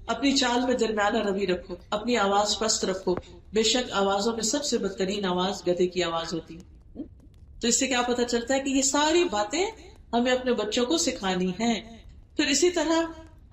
اپنی چال میں درمیانہ روی رکھو، اپنی آواز پست رکھو، بے شک آوازوں میں سب سے بدترین آواز گدھے کی آواز ہوتی ہے۔ تو اس سے کیا پتہ چلتا ہے کہ یہ ساری باتیں ہمیں اپنے بچوں کو سکھانی ہیں۔ پھر اسی طرح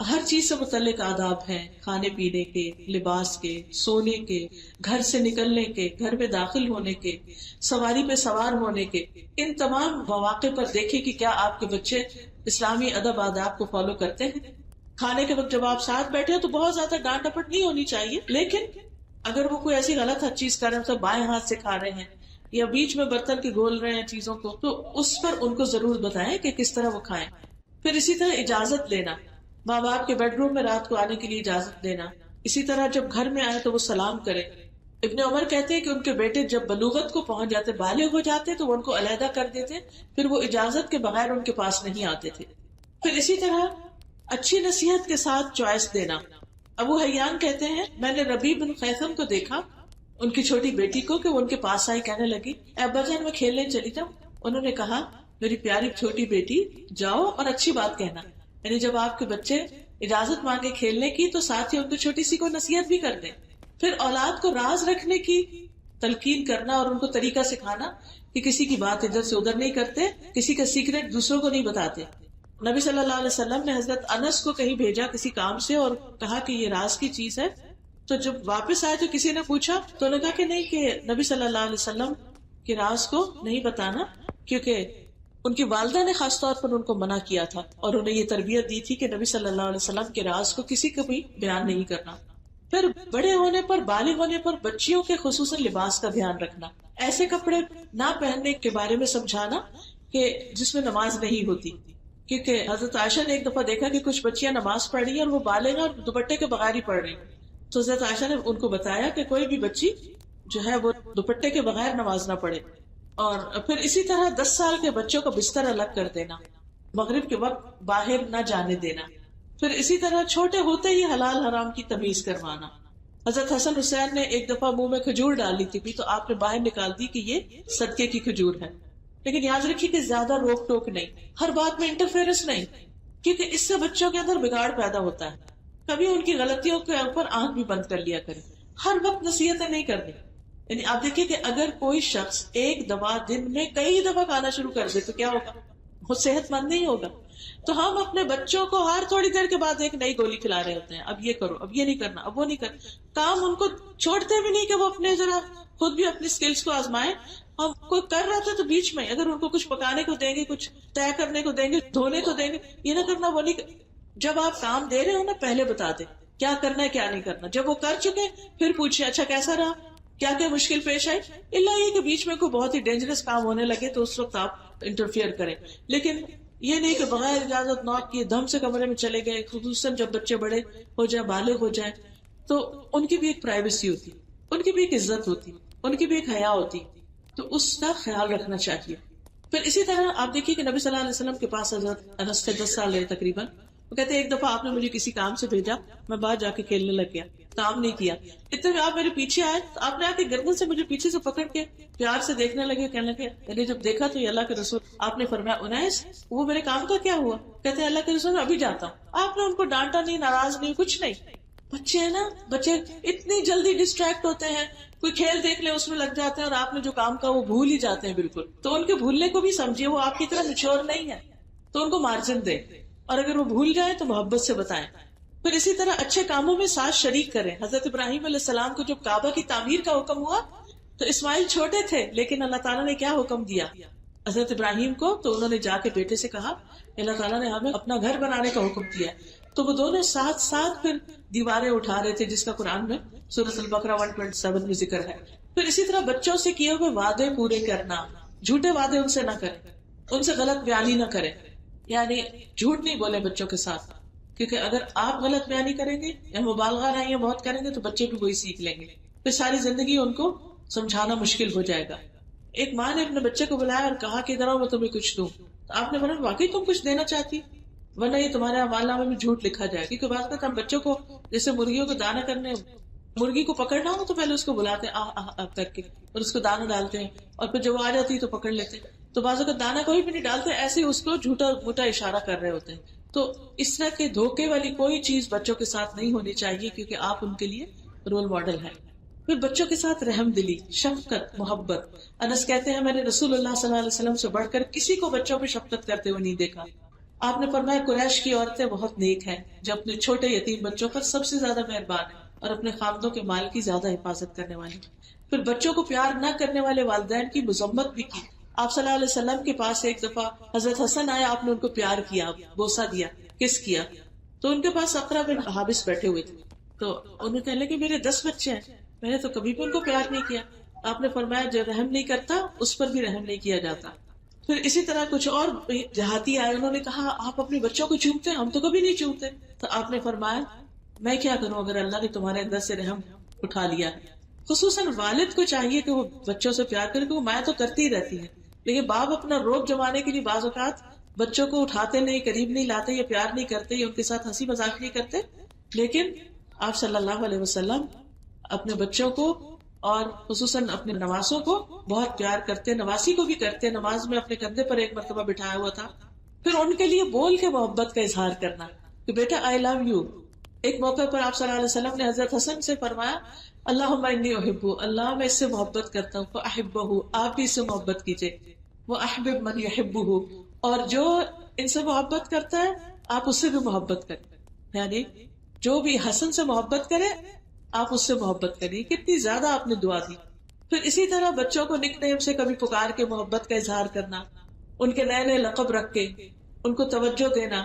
ہر چیز سے متعلق آداب ہیں، کھانے پینے کے، لباس کے، سونے کے، گھر سے نکلنے کے، گھر میں داخل ہونے کے، سواری پہ سوار ہونے کے۔ ان تمام مواقع پر دیکھیں کہ کیا آپ کے بچے اسلامی ادب آداب کو فالو کرتے ہیں۔ کھانے کے وقت جب آپ ساتھ بیٹھے ہو تو بہت زیادہ ڈانٹ ڈپٹ نہیں ہونی چاہیے، لیکن اگر وہ کوئی ایسی غلط چیز کر رہے ہیں تو بائیں ہاتھ سے کھا رہے ہیں یا بیچ میں برتن کے گھول رہے ہیں چیزوں کو، تو اس پر ان کو ضرور بتائیں کہ کس طرح وہ کھائیں۔ پھر اسی طرح اجازت لینا، ماں باپ کے بیڈ روم میں رات کو آنے کے لیے اجازت دینا۔ اسی طرح جب گھر میں آئے تو وہ سلام کرے۔ ابن عمر کہتے ہیں کہ ان کے بیٹے جب بلوغت کو پہنچ جاتے، بالغ ہو جاتے، تو وہ ان کو علیحدہ کر دیتے، پھر وہ اجازت کے بغیر ان کے پاس نہیں آتے تھے۔ پھر اسی طرح اچھی نصیحت کے ساتھ چوائس دینا۔ ابو حیان کہتے ہیں میں نے ربیع بن خیثم کو دیکھا، ان کی چھوٹی بیٹی کو، کہ وہ ان کے پاس آئی، کہنے لگی اے ابا جان میں کھیلنے چلی جاؤں۔ انہوں نے کہا میری پیاری چھوٹی بیٹی جاؤ اور اچھی بات کہنا، یعنی جب آپ کے بچے اجازت مانگے کھیلنے کی تو ساتھ ہی ان کو چھوٹی سی کو نصیحت بھی کر دیں۔ پھر اولاد کو راز رکھنے کی تلقین کرنا اور ان کو طریقہ سکھانا کہ کسی کی بات ادھر سے ادھر نہیں کرتے، کسی کا سیکریٹ دوسروں کو نہیں بتاتے۔ نبی صلی اللہ علیہ وسلم نے حضرت انس کو کہیں بھیجا کسی کام سے اور کہا کہ یہ راز کی چیز ہے، تو جب واپس آئے تو کسی نے پوچھا تو انہوں نے کہا کہ نہیں، کہ نبی صلی اللہ علیہ وسلم کے راز کو نہیں بتانا، کیونکہ ان کی والدہ نے خاص طور پر ان کو منع کیا تھا اور انہیں یہ تربیت دی تھی کہ نبی صلی اللہ علیہ وسلم کے راز کو کسی کو بھی بیان نہیں کرنا۔ پھر بڑے ہونے پر، بالغ ہونے پر بچیوں کے خصوصاً لباس کا دھیان رکھنا، ایسے کپڑے نہ پہننے کے بارے میں سمجھانا کہ جس میں نماز نہیں ہوتی، کیونکہ حضرت عائشہ نے ایک دفعہ دیکھا کہ کچھ بچیاں نماز پڑھ رہی ہیں اور وہ بالغ اور دوپٹے کے بغیر ہی پڑھ رہی ہیں، تو حضرت عائشہ نے ان کو بتایا کہ کوئی بھی بچی جو ہے وہ دوپٹے کے بغیر نماز نہ پڑھے۔ اور پھر اسی طرح 10 سال کے بچوں کو بستر الگ کر دینا، مغرب کے وقت باہر نہ جانے دینا۔ پھر اسی طرح چھوٹے ہوتے ہی حلال حرام کی تمیز کروانا۔ حضرت حسن حسین نے ایک دفعہ منہ میں کھجور ڈال لی تھی تو آپ نے باہر نکال دی کہ یہ صدقے کی کھجور ہے، لیکن یاد رکھیے کہ زیادہ روک ٹوک نہیں، ہر بات میں انٹرفیئرنس نہیں، کیونکہ اس سے بچوں کے اندر بگاڑ پیدا ہوتا ہے۔ کبھی ان کی غلطیوں کے اوپر آنکھ بھی بند کر لیا کریں، ہر وقت نصیحتیں نہیں کرنی۔ یعنی آپ دیکھیے کہ اگر کوئی شخص ایک دوا دن میں کئی دفعہ کھانا شروع کر دے تو کیا ہوگا، وہ صحت مند نہیں ہوگا۔ تو ہم اپنے بچوں کو ہر تھوڑی دیر کے بعد ایک نئی گولی کھلا رہے ہوتے ہیں، اب یہ کرو، اب یہ نہیں کرنا، اب وہ نہیں کرنا، کام ان کو چھوڑتے بھی نہیں کہ وہ اپنے ذرا خود بھی اپنی سکلز کو آزمائیں۔ ہم کوئی کر رہا تھا تو بیچ میں اگر ان کو کچھ پکانے کو دیں گے، کچھ طے کرنے کو دیں گے، دھونے کو دیں گے، یہ نہ کرنا، وہ نہیں جب آپ کام دے رہے ہو نا پہلے بتا دیں کیا کرنا ہے کیا نہیں کرنا، جب وہ کر چکے پھر پوچھیں اچھا کیسا رہا، کیا کیا مشکل پیش آئی، اللہ یہ کہ بیچ میں کوئی بہت ہی ڈینجرس کام ہونے لگے تو اس وقت آپ انٹرفیئر کریں، لیکن یہ نہیں کہ بغیر اجازت نوک کیے دم سے کمرے میں چلے گئے، خصوصاً جب بچے بڑے ہو جائیں، بالغ ہو جائیں، تو ان کی بھی ایک پرائیویسی ہوتی، ان کی بھی ایک عزت ہوتی، ان کی بھی ایک حیا ہوتی، تو اس کا خیال رکھنا چاہیے۔ پھر اسی طرح آپ دیکھیے کہ نبی صلی اللہ علیہ وسلم کے پاس حضرت انس سے 10 سال ہے تقریباً، وہ کہتے ہیں ایک دفعہ آپ نے مجھے کسی کام سے بھیجا، میں باہر جا کے کھیلنے لگ گیا، کام نہیں کیا، اتنے میں آپ میرے پیچھے آئے، آپ نے آ کے گردن سے مجھے پیچھے سے پکڑ کے پیار سے دیکھنے لگے، کہنے لگے، یعنی جب دیکھا تو یہ اللہ کے رسول، آپ نے فرمایا انیس وہ میرے کام کا کیا ہوا؟ کہتے ہیں اللہ کے رسول میں ابھی جاتا ہوں۔ آپ نے ان کو ڈانٹا نہیں، ناراض نہیں، کچھ نہیں، بچے ہیں نا، بچے اتنی جلدی ڈسٹریکٹ ہوتے ہیں، کوئی کھیل دیکھ لے اس میں لگ جاتے ہیں اور آپ نے جو کام کا وہ بھول ہی جاتے ہیں بالکل. تو ان کے بھولنے کو بھی سمجھیے، وہ آپ کی طرح میچور نہیں ہے تو ان کو مارجن دیں، اور اگر وہ بھول جائیں تو محبت سے بتائیں. پھر اسی طرح اچھے کاموں میں ساتھ شریک کریں. حضرت ابراہیم علیہ السلام کو جب کعبہ کی تعمیر کا حکم ہوا تو اسماعیل چھوٹے تھے، لیکن اللہ تعالیٰ نے کیا حکم دیا حضرت ابراہیم کو؟ تو انہوں نے جا کے بیٹے سے کہا اللہ تعالیٰ نے ہمیں اپنا گھر بنانے کا حکم دیا. تو وہ دونوں ساتھ ساتھ پھر دیواریں اٹھا رہے تھے، جس کا قرآن میں سورۃ البقرہ 127 میں ذکر ہے. پھر اسی طرح بچوں سے کیے ہوئے وعدے پورے کرنا، جھوٹے وعدے ان سے نہ کریں، ان سے غلط بیانی نہ کریں، یعنی جھوٹ نہیں بولے بچوں کے ساتھ، کیونکہ اگر آپ غلط بیانی کریں گے یا مبالغہ نہیں بہت کریں گے تو بچے بھی وہی سیکھ لیں گے، پھر ساری زندگی ان کو سمجھانا مشکل ہو جائے گا. ایک ماں نے اپنے بچے کو بلایا اور کہا کہ ادھر آؤ میں تمہیں کچھ دوں. تو آپ نے بولا واقعی تم کچھ دینا چاہتی، ورنہ یہ تمہارے اعمال نامے میں جھوٹ لکھا جائے. کیونکہ بات کرتے ہم بچوں کو جیسے مرغیوں کو دانا کرنے، مرغی کو پکڑنا ہو تو پہلے اس کو بلاتے ہیں آ کر کے اور اس کو دانا ڈالتے ہیں، اور پھر جب وہ آ جاتی ہے تو پکڑ لیتے ہیں. تو بعض اوقات دانا کوئی بھی نہیں ڈالتے، ایسے ہی اس کو جھوٹا موٹا اشارہ کر رہے ہوتے ہیں. تو اس طرح کے دھوکے والی کوئی چیز بچوں کے ساتھ نہیں ہونی چاہیے، کیونکہ آپ ان کے لیے رول ماڈل ہیں. پھر بچوں کے ساتھ رحم دلی، شفقت، محبت. انس کہتے ہیں میں نے رسول اللہ صلی اللہ علیہ وسلم سے بڑھ کر کسی کو بچوں پہ شفقت کرتے ہوئے نہیں دیکھا. آپ نے فرمایا قریش کی عورتیں بہت نیک ہیں جو اپنے چھوٹے یتیم بچوں پر سب سے زیادہ مہربان ہیں اور اپنے خاندوں کے مال کی زیادہ حفاظت کرنے والی. پھر بچوں کو پیار نہ کرنے والے والدین کی مذمت بھی کی. آپ صلی اللہ علیہ وسلم کے پاس ایک دفعہ حضرت حسن آیا، آپ نے ان کو پیار کیا، بوسہ دیا، کس کیا. تو ان کے پاس اقرا بن حابس بیٹھے ہوئے تھے، تو انہیں کہنے کہ میرے 10 بچے ہیں، میں نے تو کبھی بھی ان کو پیار نہیں کیا. آپ نے فرمایا جو رحم نہیں کرتا اس پر بھی رحم نہیں کیا جاتا. پھر اسی طرح کچھ اور دیہاتی آئے، انہوں نے کہا آپ اپنے بچوں کو چومتے ہیں، ہم تو کبھی نہیں چومتے. تو آپ نے فرمایا میں کیا کروں اگر اللہ نے تمہارے اندر سے رحم اٹھا لیا. خصوصاً والد کو چاہیے کہ وہ بچوں سے پیار کرے، کہ وہ ماں تو کرتی ہی رہتی ہے، لیکن باپ اپنا روب جمانے کے لیے بعض اوقات بچوں کو اٹھاتے نہیں، قریب نہیں لاتے، یا پیار نہیں کرتے، یا ان کے ساتھ ہنسی مذاق نہیں کرتے. لیکن آپ صلی اللہ علیہ وسلم اپنے بچوں کو اور خصوصاً اپنے نواسوں کو بہت پیار کرتے، نواسی کو بھی کرتے. نماز میں اپنے کندھے پر ایک مرتبہ بٹھایا ہوا تھا. پھر ان کے لیے بول کے محبت کا اظہار کرنا کہ بیٹا آئی لو یو. ایک موقع پر آپ صلی اللہ علیہ وسلم نے حضرت حسن سے فرمایا اللہم انی احبہ، اللہ میں اس سے محبت کرتا ہوں، فاحبہ، آپ بھی اس سے محبت کیجئے، واحبب من یحبہ، اور جو ان سے محبت کرتا ہے آپ اس سے بھی محبت کریں. یعنی جو بھی حسن سے محبت کرے آپ اس سے محبت کریں. کتنی زیادہ آپ نے دعا دی. پھر اسی طرح بچوں کو نک نیم سے کبھی پکار کے محبت کا اظہار کرنا، ان کے نئے نئے لقب رکھ کے ان کو توجہ دینا.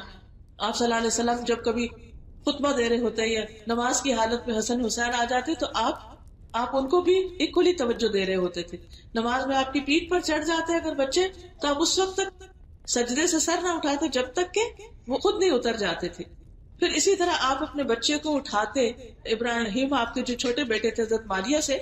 آپ صلی اللہ علیہ وسلم جب کبھی خطبہ دے رہے ہوتے یا نماز کی حالت میں حسن حسین آ جاتے تو آپ ان کو بھی ایکولی توجہ دے رہے ہوتے تھے. نماز میں آپ کی پیٹھ پر چڑھ جاتے اگر بچے تو آپ اس وقت تک سجدے سے سر نہ اٹھاتے جب تک کہ وہ خود نہیں اتر جاتے تھے. پھر اسی طرح آپ اپنے بچے کو اٹھاتے. ابراہیم آپ کے جو چھوٹے بیٹے تھے حضرت ماریہ سے،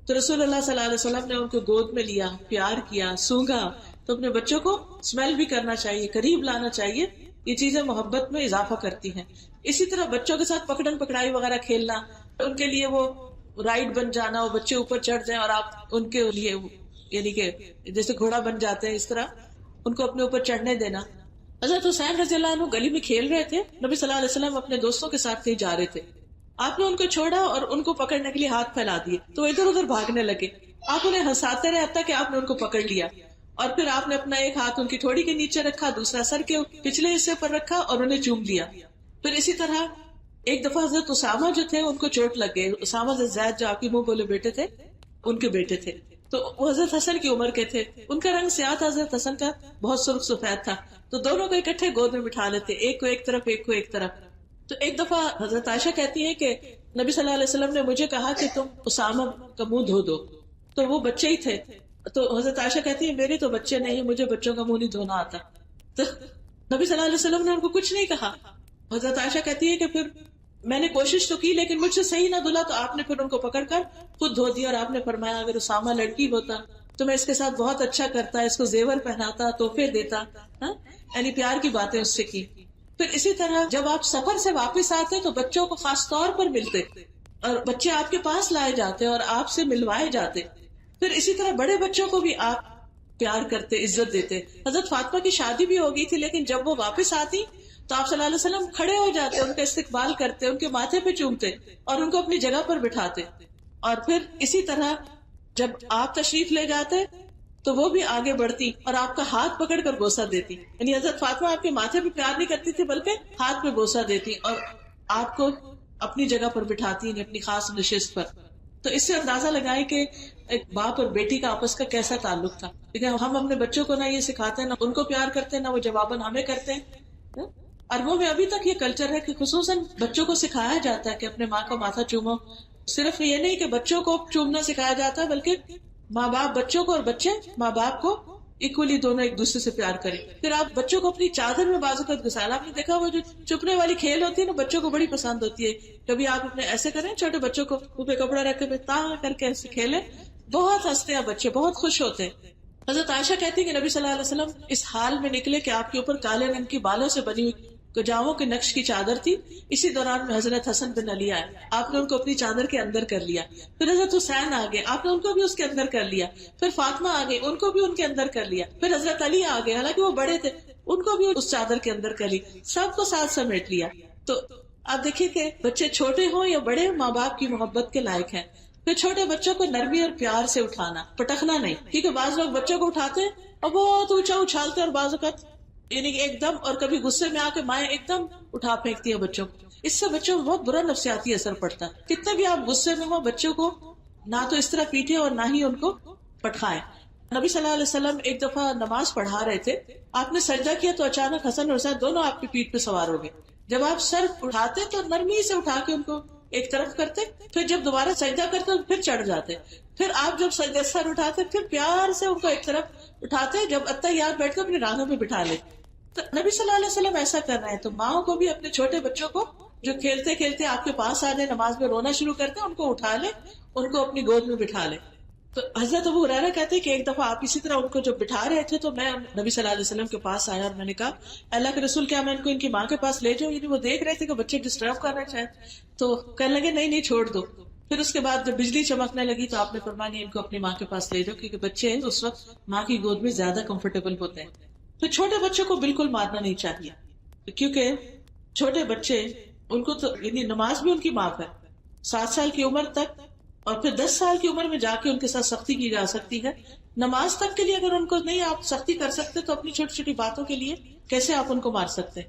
تو رسول اللہ صلی اللہ علیہ وسلم نے ان کو گود میں لیا، پیار کیا، سونگا. تو اپنے بچوں کو اسمیل بھی کرنا چاہیے، قریب لانا چاہیے. یہ چیزیں محبت میں اضافہ کرتی ہیں. اسی طرح بچوں کے ساتھ پکڑن پکڑائی وغیرہ کھیلنا، ان کے لیے وہ رائڈ بن جانا، وہ بچے اوپر چڑھ جائیں اور آپ ان کے لیے یعنی کہ جیسے گھوڑا بن جاتے ہیں اس طرح ان کو اپنے اوپر چڑھنے دینا. حضرت حسین رضی اللہ عنہ گلی میں کھیل رہے تھے، نبی صلی اللہ علیہ وسلم اپنے دوستوں کے ساتھ کہیں جا رہے تھے. آپ نے ان کو چھوڑا اور ان کو پکڑنے کے لیے ہاتھ پھیلا دیے تو ادھر ادھر بھاگنے لگے. آپ انہیں ہنساتے رہے حتیٰ کہ آپ نے ان کو پکڑ لیا، اور پھر آپ نے اپنا ایک ہاتھ ان کی تھوڑی کے نیچے رکھا، دوسرا سر کے پچھلے حصے پر رکھا اور انہیں چوم لیا. پھر اسی طرح ایک دفعہ حضرت اسامہ جو تھے ان کو چوٹ لگ گئی. اسامہ زید جو آپ کے منہ بولے بیٹے تھے ان کے بیٹے تھے، تو وہ حضرت حسن کی عمر کے تھے. ان کا رنگ سیاہ تھا، حضرت حسن کا بہت سرخ سفید تھا. تو دونوں کو اکٹھے گود میں بٹھا لیتے، ایک کو ایک طرف ایک کو ایک طرف. تو ایک دفعہ حضرت عائشہ کہتی ہیں کہ نبی صلی اللہ علیہ وسلم نے مجھے کہا کہ تم اسامہ کا منہ دھو دو، تو وہ بچے ہی تھے. تو حضرت عائشہ کہتی ہے میرے تو بچے نہیں، مجھے بچوں کا منہ نہیں دھونا آتا. تو نبی صلی اللہ علیہ وسلم نے ان کو کچھ نہیں کہا. حضرت عائشہ کہتی ہے کہ پھر میں نے کوشش تو کی لیکن مجھ سے صحیح نہ دھلا، تو آپ نے پھر ان کو پکڑ کر خود دھو دیا. اور آپ نے فرمایا اگر اسامہ لڑکی ہوتا تو میں اس کے ساتھ بہت اچھا کرتا، اس کو زیور پہناتا، تحفے دیتا. یعنی پیار کی باتیں اس سے کی. پھر اسی طرح جب آپ سفر سے واپس آتے تو بچوں کو خاص طور پر ملتے، اور بچے آپ کے پاس لائے جاتے اور آپ سے ملوائے جاتے. پھر اسی طرح بڑے بچوں کو بھی آپ پیار کرتے، عزت دیتے. حضرت فاطمہ کی شادی بھی ہو گئی تھی لیکن جب وہ واپس آتی تو آپ صلی اللہ علیہ وسلم کھڑے ہو جاتے، ان کا استقبال کرتے، ان کے ماتھے پہ چومتے اور ان کو اپنی جگہ پر بٹھاتے. اور پھر اسی طرح جب آپ تشریف لے جاتے تو وہ بھی آگے بڑھتی اور آپ کا ہاتھ پکڑ کر بوسہ دیتی. یعنی حضرت فاطمہ آپ کے ماتھے پہ پیار نہیں کرتی تھی بلکہ ہاتھ پہ بوسہ دیتی اور آپ کو اپنی جگہ پر بٹھاتی، یعنی اپنی خاص نشست پر. تو اس سے اندازہ لگائیں کہ ایک باپ اور بیٹی کا آپس کا کیسا تعلق تھا. لیکن ہم اپنے بچوں کو نہ یہ سکھاتے ہیں، نہ ان کو پیار کرتے ہیں، نہ وہ جواباً ہمیں کرتے ہیں. عربوں میں ابھی تک یہ کلچر ہے کہ خصوصاً بچوں کو سکھایا جاتا ہے کہ اپنے ماں کا ماتھا چومو. صرف یہ نہیں کہ بچوں کو چومنا سکھایا جاتا ہے بلکہ ماں باپ بچوں کو اور بچے ماں باپ کو ایکولی دونوں ایک دوسرے سے پیار کریں. پھر آپ بچوں کو اپنی چادر میں بازو کا گسانا. آپ نے دیکھا وہ جو چپنے والی کھیل ہوتی ہے نا، بچوں کو بڑی پسند ہوتی ہے. کبھی آپ اپنے ایسے کریں چھوٹے بچوں کو اوپر کپڑا رکھ کے تا کر کے ایسے کھیلیں، بہت ہنستے ہیں بچے، بہت خوش ہوتے ہیں. حضرت عائشہ کہتی ہیں کہ نبی صلی اللہ علیہ وسلم اس حال میں نکلے کہ آپ کے اوپر کالے رنگ کی بالوں سے بنی ہوئی کجاووں کے نقش کی چادر تھی. اسی دوران میں حضرت حسن بن علی آئے، آپ نے ان کو اپنی چادر کے اندر کر لیا. پھر حضرت حسین آ گئے، آپ نے ان کو بھی اس کے اندر کر لیا. پھر فاطمہ آ گئی، ان کو بھی ان کے اندر کر لیا. پھر حضرت علی آ گئے، حالانکہ وہ بڑے تھے، ان کو بھی اس چادر کے اندر کر لی. سب کو ساتھ سمیٹ لیا. تو آپ دیکھیے کہ بچے چھوٹے ہوں یا بڑے، ماں باپ کی محبت کے لائق ہیں. پھر چھوٹے بچوں کو نرمی اور پیار سے اٹھانا، پٹکنا نہیں. کیونکہ بعض لوگ بچوں کو اٹھاتے ہیں اور بہت اونچا اچھالتے، اور بعض اوقات یعنی ایک دم، اور کبھی غصے میں آ کے مائیں ایک دم اٹھا پھینکتی ہے بچوں کو. اس سے بچوں کو بہت برا نفسیاتی اثر پڑتا ہے. کتنے بھی آپ غصے میں ہو، بچوں کو نہ تو اس طرح پیٹے اور نہ ہی ان کو پٹخائیں. نبی صلی اللہ علیہ وسلم ایک دفعہ نماز پڑھا رہے تھے، آپ نے سجدہ کیا تو اچانک حسن اور حسین دونوں آپ کی پیٹھ پہ سوار ہو گئے. جب آپ سر اٹھاتے تو نرمی سے اٹھا کے ان کو ایک طرف کرتے، پھر جب دوبارہ سجدہ کرتے تو پھر چڑھ جاتے. پھر آپ جب سجدہ سر اٹھاتے پھر پیار سے ان کو ایک طرف اٹھاتے، جب اتحیات بیٹھ کے اپنی رانوں پہ بٹھا لیتے. تو نبی صلی اللہ علیہ وسلم ایسا کر رہے ہیں. تو ماؤں کو بھی اپنے چھوٹے بچوں کو جو کھیلتے کھیلتے آپ کے پاس آ جائے، نماز میں رونا شروع کرتے ہیں، ان کو اٹھا لے، ان کو اپنی گود میں بٹھا لے. تو حضرت ابو ہریرہ کہتے ہیں کہ ایک دفعہ آپ اسی طرح ان کو جب بٹھا رہے تھے تو میں نبی صلی اللہ علیہ وسلم کے پاس آیا اور میں نے کہا اللہ کے رسول کیا میں ان کو ان کی ماں کے پاس لے جاؤں؟ یعنی وہ دیکھ رہے تھے کہ بچے ڈسٹرب کر رہے ہیں شاید، تو کہنے لگے نہیں نہیں چھوڑ دو. پھر اس کے بعد جب بجلی چمکنے لگی تو آپ نے فرمایا ان کو اپنی ماں کے پاس لے جاؤ، کیونکہ بچے اس وقت ماں کی گود میں زیادہ کمفرٹیبل ہوتے ہیں. تو چھوٹے بچوں کو بالکل مارنا نہیں چاہیے، کیونکہ چھوٹے بچے ان کو تو یعنی نماز بھی ان کی معاف ہے 7 سال کی عمر تک، اور پھر 10 سال کی عمر میں جا کے ان کے ساتھ سختی کی جا سکتی ہے. نماز تک کے لیے اگر ان کو نہیں آپ سختی کر سکتے تو اپنی چھوٹی چھوٹی باتوں کے لیے کیسے آپ ان کو مار سکتے ہیں.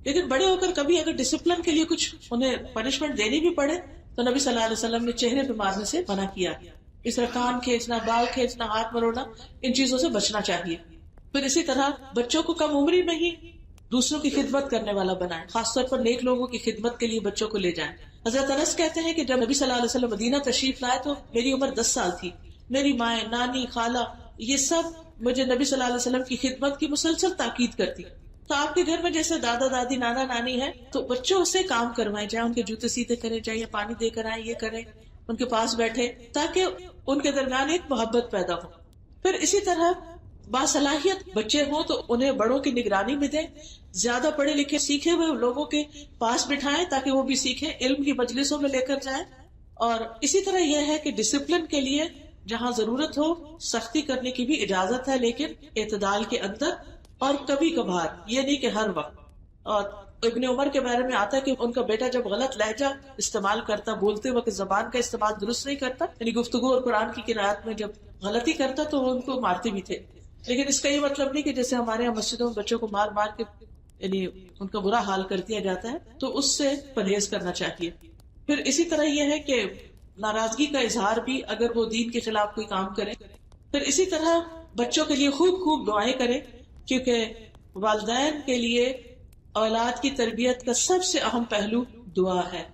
لیکن بڑے ہو کر کبھی اگر ڈسپلن کے لیے کچھ انہیں پنشمنٹ دینی بھی پڑے تو نبی صلی اللہ علیہ وسلم نے چہرے پہ مارنے سے منع کیا. اس طرح کان کھینچنا، بال کھینچنا، ہاتھ مروڑنا، ان چیزوں سے بچنا چاہیے. پھر اسی طرح بچوں کو کم عمری میں ہی دوسروں کی خدمت کرنے والا بنائیں، خاص طور پر نیک لوگوں کی خدمت کے لیے بچوں کو لے جائیں. حضرت انس کہتے ہیں کہ جب نبی صلی اللہ علیہ وسلم مدینہ تشریف لائے تو میری عمر 10 سال تھی. میری مائیں، نانی، خالہ، یہ سب مجھے نبی صلی اللہ علیہ وسلم کی خدمت کی مسلسل تاکید کرتی. تو آپ کے گھر میں جیسے دادا دادی، نانا نانی ہے تو بچوں سے کام کروائیں، چاہے ان کے جوتے سیدھے کریں، چاہے پانی دے کر آئیں، یہ کریں، ان کے پاس بیٹھے تاکہ ان کے درمیان ایک محبت پیدا ہو. پھر اسی طرح باصلاحیت بچے ہوں تو انہیں بڑوں کی نگرانی میں دیں، زیادہ پڑھے لکھے سیکھے ہوئے لوگوں کے پاس بٹھائیں تاکہ وہ بھی سیکھیں، علم کی مجلسوں میں لے کر جائیں. اور اسی طرح یہ ہے کہ ڈسپلن کے لیے جہاں ضرورت ہو سختی کرنے کی بھی اجازت ہے، لیکن اعتدال کے اندر، اور کبھی کبھار، یہ نہیں کہ ہر وقت. اور ابن عمر کے بارے میں آتا ہے کہ ان کا بیٹا جب غلط لہجہ استعمال کرتا، بولتے وقت زبان کا استعمال درست نہیں کرتا، یعنی گفتگو اور قرآن کی قرات میں جب غلطی کرتا تو وہ ان کو مارتے بھی تھے. لیکن اس کا یہ مطلب نہیں کہ جیسے ہمارے یہاں مسجدوں میں بچوں کو مار مار کے یعنی ان کا برا حال کر دیا جاتا ہے، تو اس سے پرہیز کرنا چاہیے. پھر اسی طرح یہ ہے کہ ناراضگی کا اظہار بھی اگر وہ دین کے خلاف کوئی کام کرے. پھر اسی طرح بچوں کے لیے خوب خوب دعائیں کریں، کیونکہ والدین کے لیے اولاد کی تربیت کا سب سے اہم پہلو دعا ہے.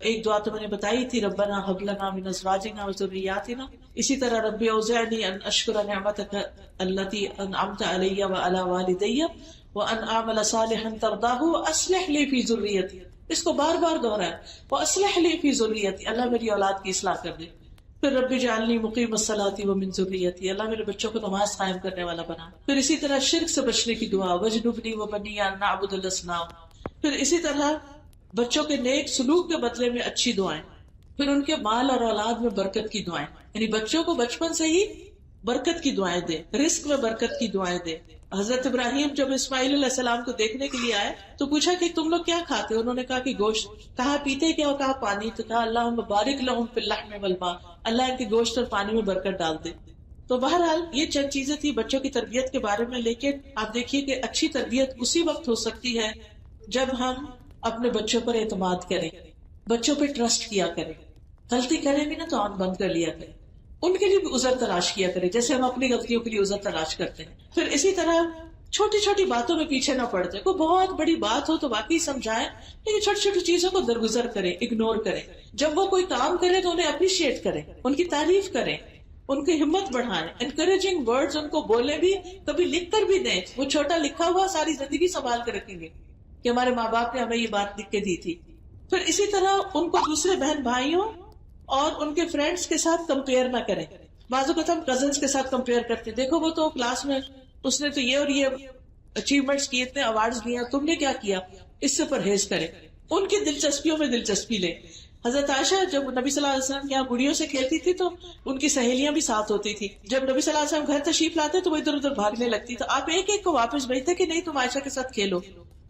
ایک دعا تو میں نے بتائی تھی، ربنا ہب لنا من ازواجنا وذریاتنا. اسی طرح رب اوزعنی ان اشکر نعمتک التی انعمت علی وعلی والدی وان اعمل صالحا ترضاہ واصلح لی فی ذریتی. اس کو بار بار دہرایا، واصلح لی فی ذریتی، اللہ میری اولاد کی اصلاح کر دے. پھر رب اجعلنی مقیم الصلاۃ ومن ذریتی، اللہ میرے بچوں کو نماز قائم کرنے والا بنا. پھر اسی طرح شرک سے بچنے کی دعا، وجنبنی وبنی ان نعبد الاصنام. پھر اسی طرح بچوں کے نیک سلوک کے بدلے میں اچھی دعائیں. پھر ان کے مال اور اولاد میں برکت کی دعائیں، یعنی بچوں کو بچپن سے ہی برکت کی دعائیں دے، رزق میں برکت کی دعائیں دے. حضرت ابراہیم جب اسماعیل علیہ السلام کو دیکھنے کے لیے آئے تو پوچھا کہ تم لوگ کیا کھاتے ہو؟ انہوں نے کہا کہ گوشت. کہا پیتے کیا؟ اور کہا پانی. تو کہا اللہم بارک لہم فی اللحم والماء، اللہ ان کے گوشت اور پانی میں برکت ڈال دے. تو بہرحال یہ چند چیزیں تھی بچوں کی تربیت کے بارے میں. لیکن آپ دیکھیے کہ اچھی تربیت اسی وقت ہو سکتی ہے جب ہم اپنے بچوں پر اعتماد کریں، بچوں پہ ٹرسٹ کیا کریں. غلطی کریں بھی نا تو آنکھ بند کر لیا کریں، ان کے لیے بھی عذر تلاش کیا کریں جیسے ہم اپنی غلطیوں کے لیے عذر تلاش کرتے ہیں. پھر اسی طرح چھوٹی چھوٹی باتوں میں پیچھے نہ پڑ جائے. کوئی بہت بڑی بات ہو تو واقعی سمجھائیں، لیکن چھوٹی چھوٹی چیزوں کو درگزر کریں، اگنور کریں. جب وہ کوئی کام کرے تو انہیں اپریشیٹ کریں، ان کی تعریف کریں، ان کی ہمت بڑھائیں. انکریجنگ ورڈز ان کو بولے بھی، کبھی لکھ کر بھی دیں. وہ چھوٹا لکھا ہوا ساری زندگی سنبھال کے رکھیں گے کہ ہمارے ماں باپ نے ہمیں یہ بات لکھ کے دی تھی. پھر اسی طرح ان کو دوسرے بہن بھائیوں اور ان کے فرینڈس کے ساتھ کمپیئر نہ کریں. بعض اوقات ہم کزنس کے ساتھ کمپیئر کرتے ہیں، دیکھو وہ تو کلاس میں اس نے تو یہ اور یہ اچیومنٹس کیے، اتنے ایوارڈز لیے، تم نے کیا کیا. اس سے پرہیز کریں، ان کی دلچسپیوں میں دلچسپی لیں. حضرت عائشہ جب نبی صلی اللہ علیہ وسلم یہاں گڑیوں سے کھیلتی تھی تو ان کی سہیلیاں بھی ساتھ ہوتی تھی. جب نبی صلی اللہ علیہ وسلم گھر تشریف لاتے تو وہ ادھر ادھر بھاگنے لگتی. تو آپ ایک ایک کو واپس بھیجتے کہ نہیں تم عائشہ کے ساتھ کھیلو.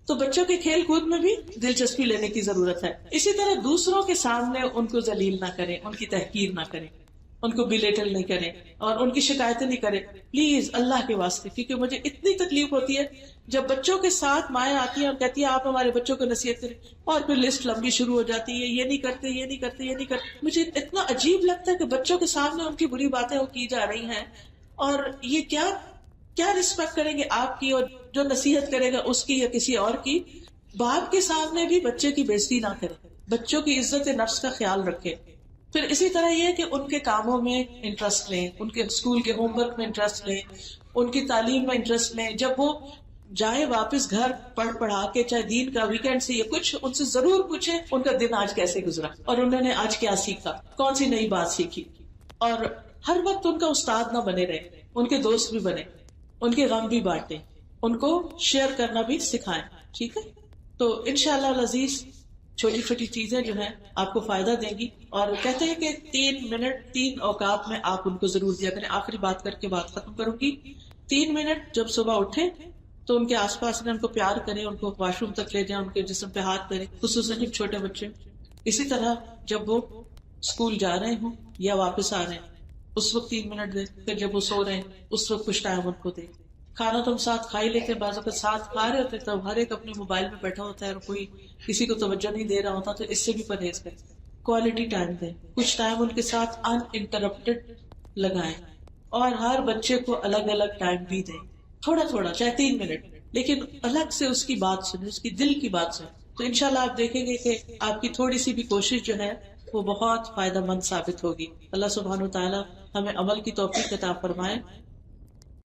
تو بچوں کے کھیل کود میں بھی دلچسپی لینے کی ضرورت ہے. اسی طرح دوسروں کے سامنے ان کو ذلیل نہ کریں، ان کی تحقیر نہ کریں، ان کو بلیٹل نہیں کریں اور ان کی شکایتیں نہیں کریں. پلیز اللہ کے واسطے، کیونکہ مجھے اتنی تکلیف ہوتی ہے جب بچوں کے ساتھ مائیں آتی ہیں اور کہتی ہیں آپ ہمارے بچوں کو نصیحت کریں، اور پھر لسٹ لمبی شروع ہو جاتی ہے، یہ نہیں کرتے، یہ نہیں کرتے، یہ نہیں کرتے. مجھے اتنا عجیب لگتا ہے کہ بچوں کے سامنے ان کی بری باتیں وہ کی جا رہی ہیں، اور یہ کیا رسپیکٹ کریں گے آپ کی، اور جو نصیحت کرے گا اس کی یا کسی اور کی. باپ کے سامنے بھی بچے کی بےزتی نہ کرے، بچوں کی عزت نفس کا خیال رکھے. پھر اسی طرح یہ کہ ان کے کاموں میں انٹرسٹ لیں، ان کے اسکول کے ہوم ورک میں انٹرسٹ لیں، ان کی تعلیم میں انٹرسٹ لیں. جب وہ جائیں واپس گھر پڑھا کے، چاہے دین کا ویکینڈ سے یا کچھ، ان سے ضرور پوچھیں ان کا دن آج کیسے گزرا اور انہوں نے آج کیا سیکھا، کون سی نئی بات سیکھی. اور ہر وقت ان کا استاد نہ بنے رہے، ان کے دوست بھی بنے، ان کے غم بھی بانٹیں، ان کو شیئر کرنا بھی سکھائیں. ٹھیک ہے؟ تو انشاءاللہ العزیز چھوٹی چھوٹی چیزیں جو ہیں آپ کو فائدہ دیں گی. اور کہتے ہیں کہ 3 منٹ 3 اوقات میں آپ ان کو ضرور دیا کریں. آخری بات کر کے بات ختم کروں گی. 3 منٹ جب صبح اٹھیں تو ان کے آس پاس میں ان کو پیار کریں، ان کو واش روم تک لے جائیں، ان کے جسم پہ ہاتھ کریں، خصوصاً جب چھوٹے بچے. اسی طرح جب وہ اسکول جا رہے ہوں یا واپس آ رہے ہیں اس وقت 3 منٹ دیں. پھر جب وہ سو رہے ہیں اس وقت کچھ ٹائم ان کو دیں. کھانا تو ہم ساتھ کھا ہی لیتے ہیں، بعض اوقات ساتھ کھا رہے ہوتے ہیں تو ہر ایک اپنے موبائل پہ بیٹھا ہوتا ہے اور کوئی کسی کو توجہ نہیں دے رہا ہوتا. تو اس سے بھی پرہیز کریں. کوالٹی ٹائم دیں، کچھ ٹائم ان کے ساتھ ان انٹرپٹیڈ لگائیں، اور ہر بچے کو الگ الگ ٹائم بھی دیں، تھوڑا تھوڑا، چاہے 3 منٹ، لیکن الگ سے اس کی بات سنیں، اس کی دل کی بات سنیں. تو انشاءاللہ آپ دیکھیں گے کہ آپ کی تھوڑی سی بھی کوشش جو ہے وہ بہت فائدہ مند ثابت ہوگی. اللہ سبحانہ و تعالی ہمیں عمل کی توفیق عطا فرمائے.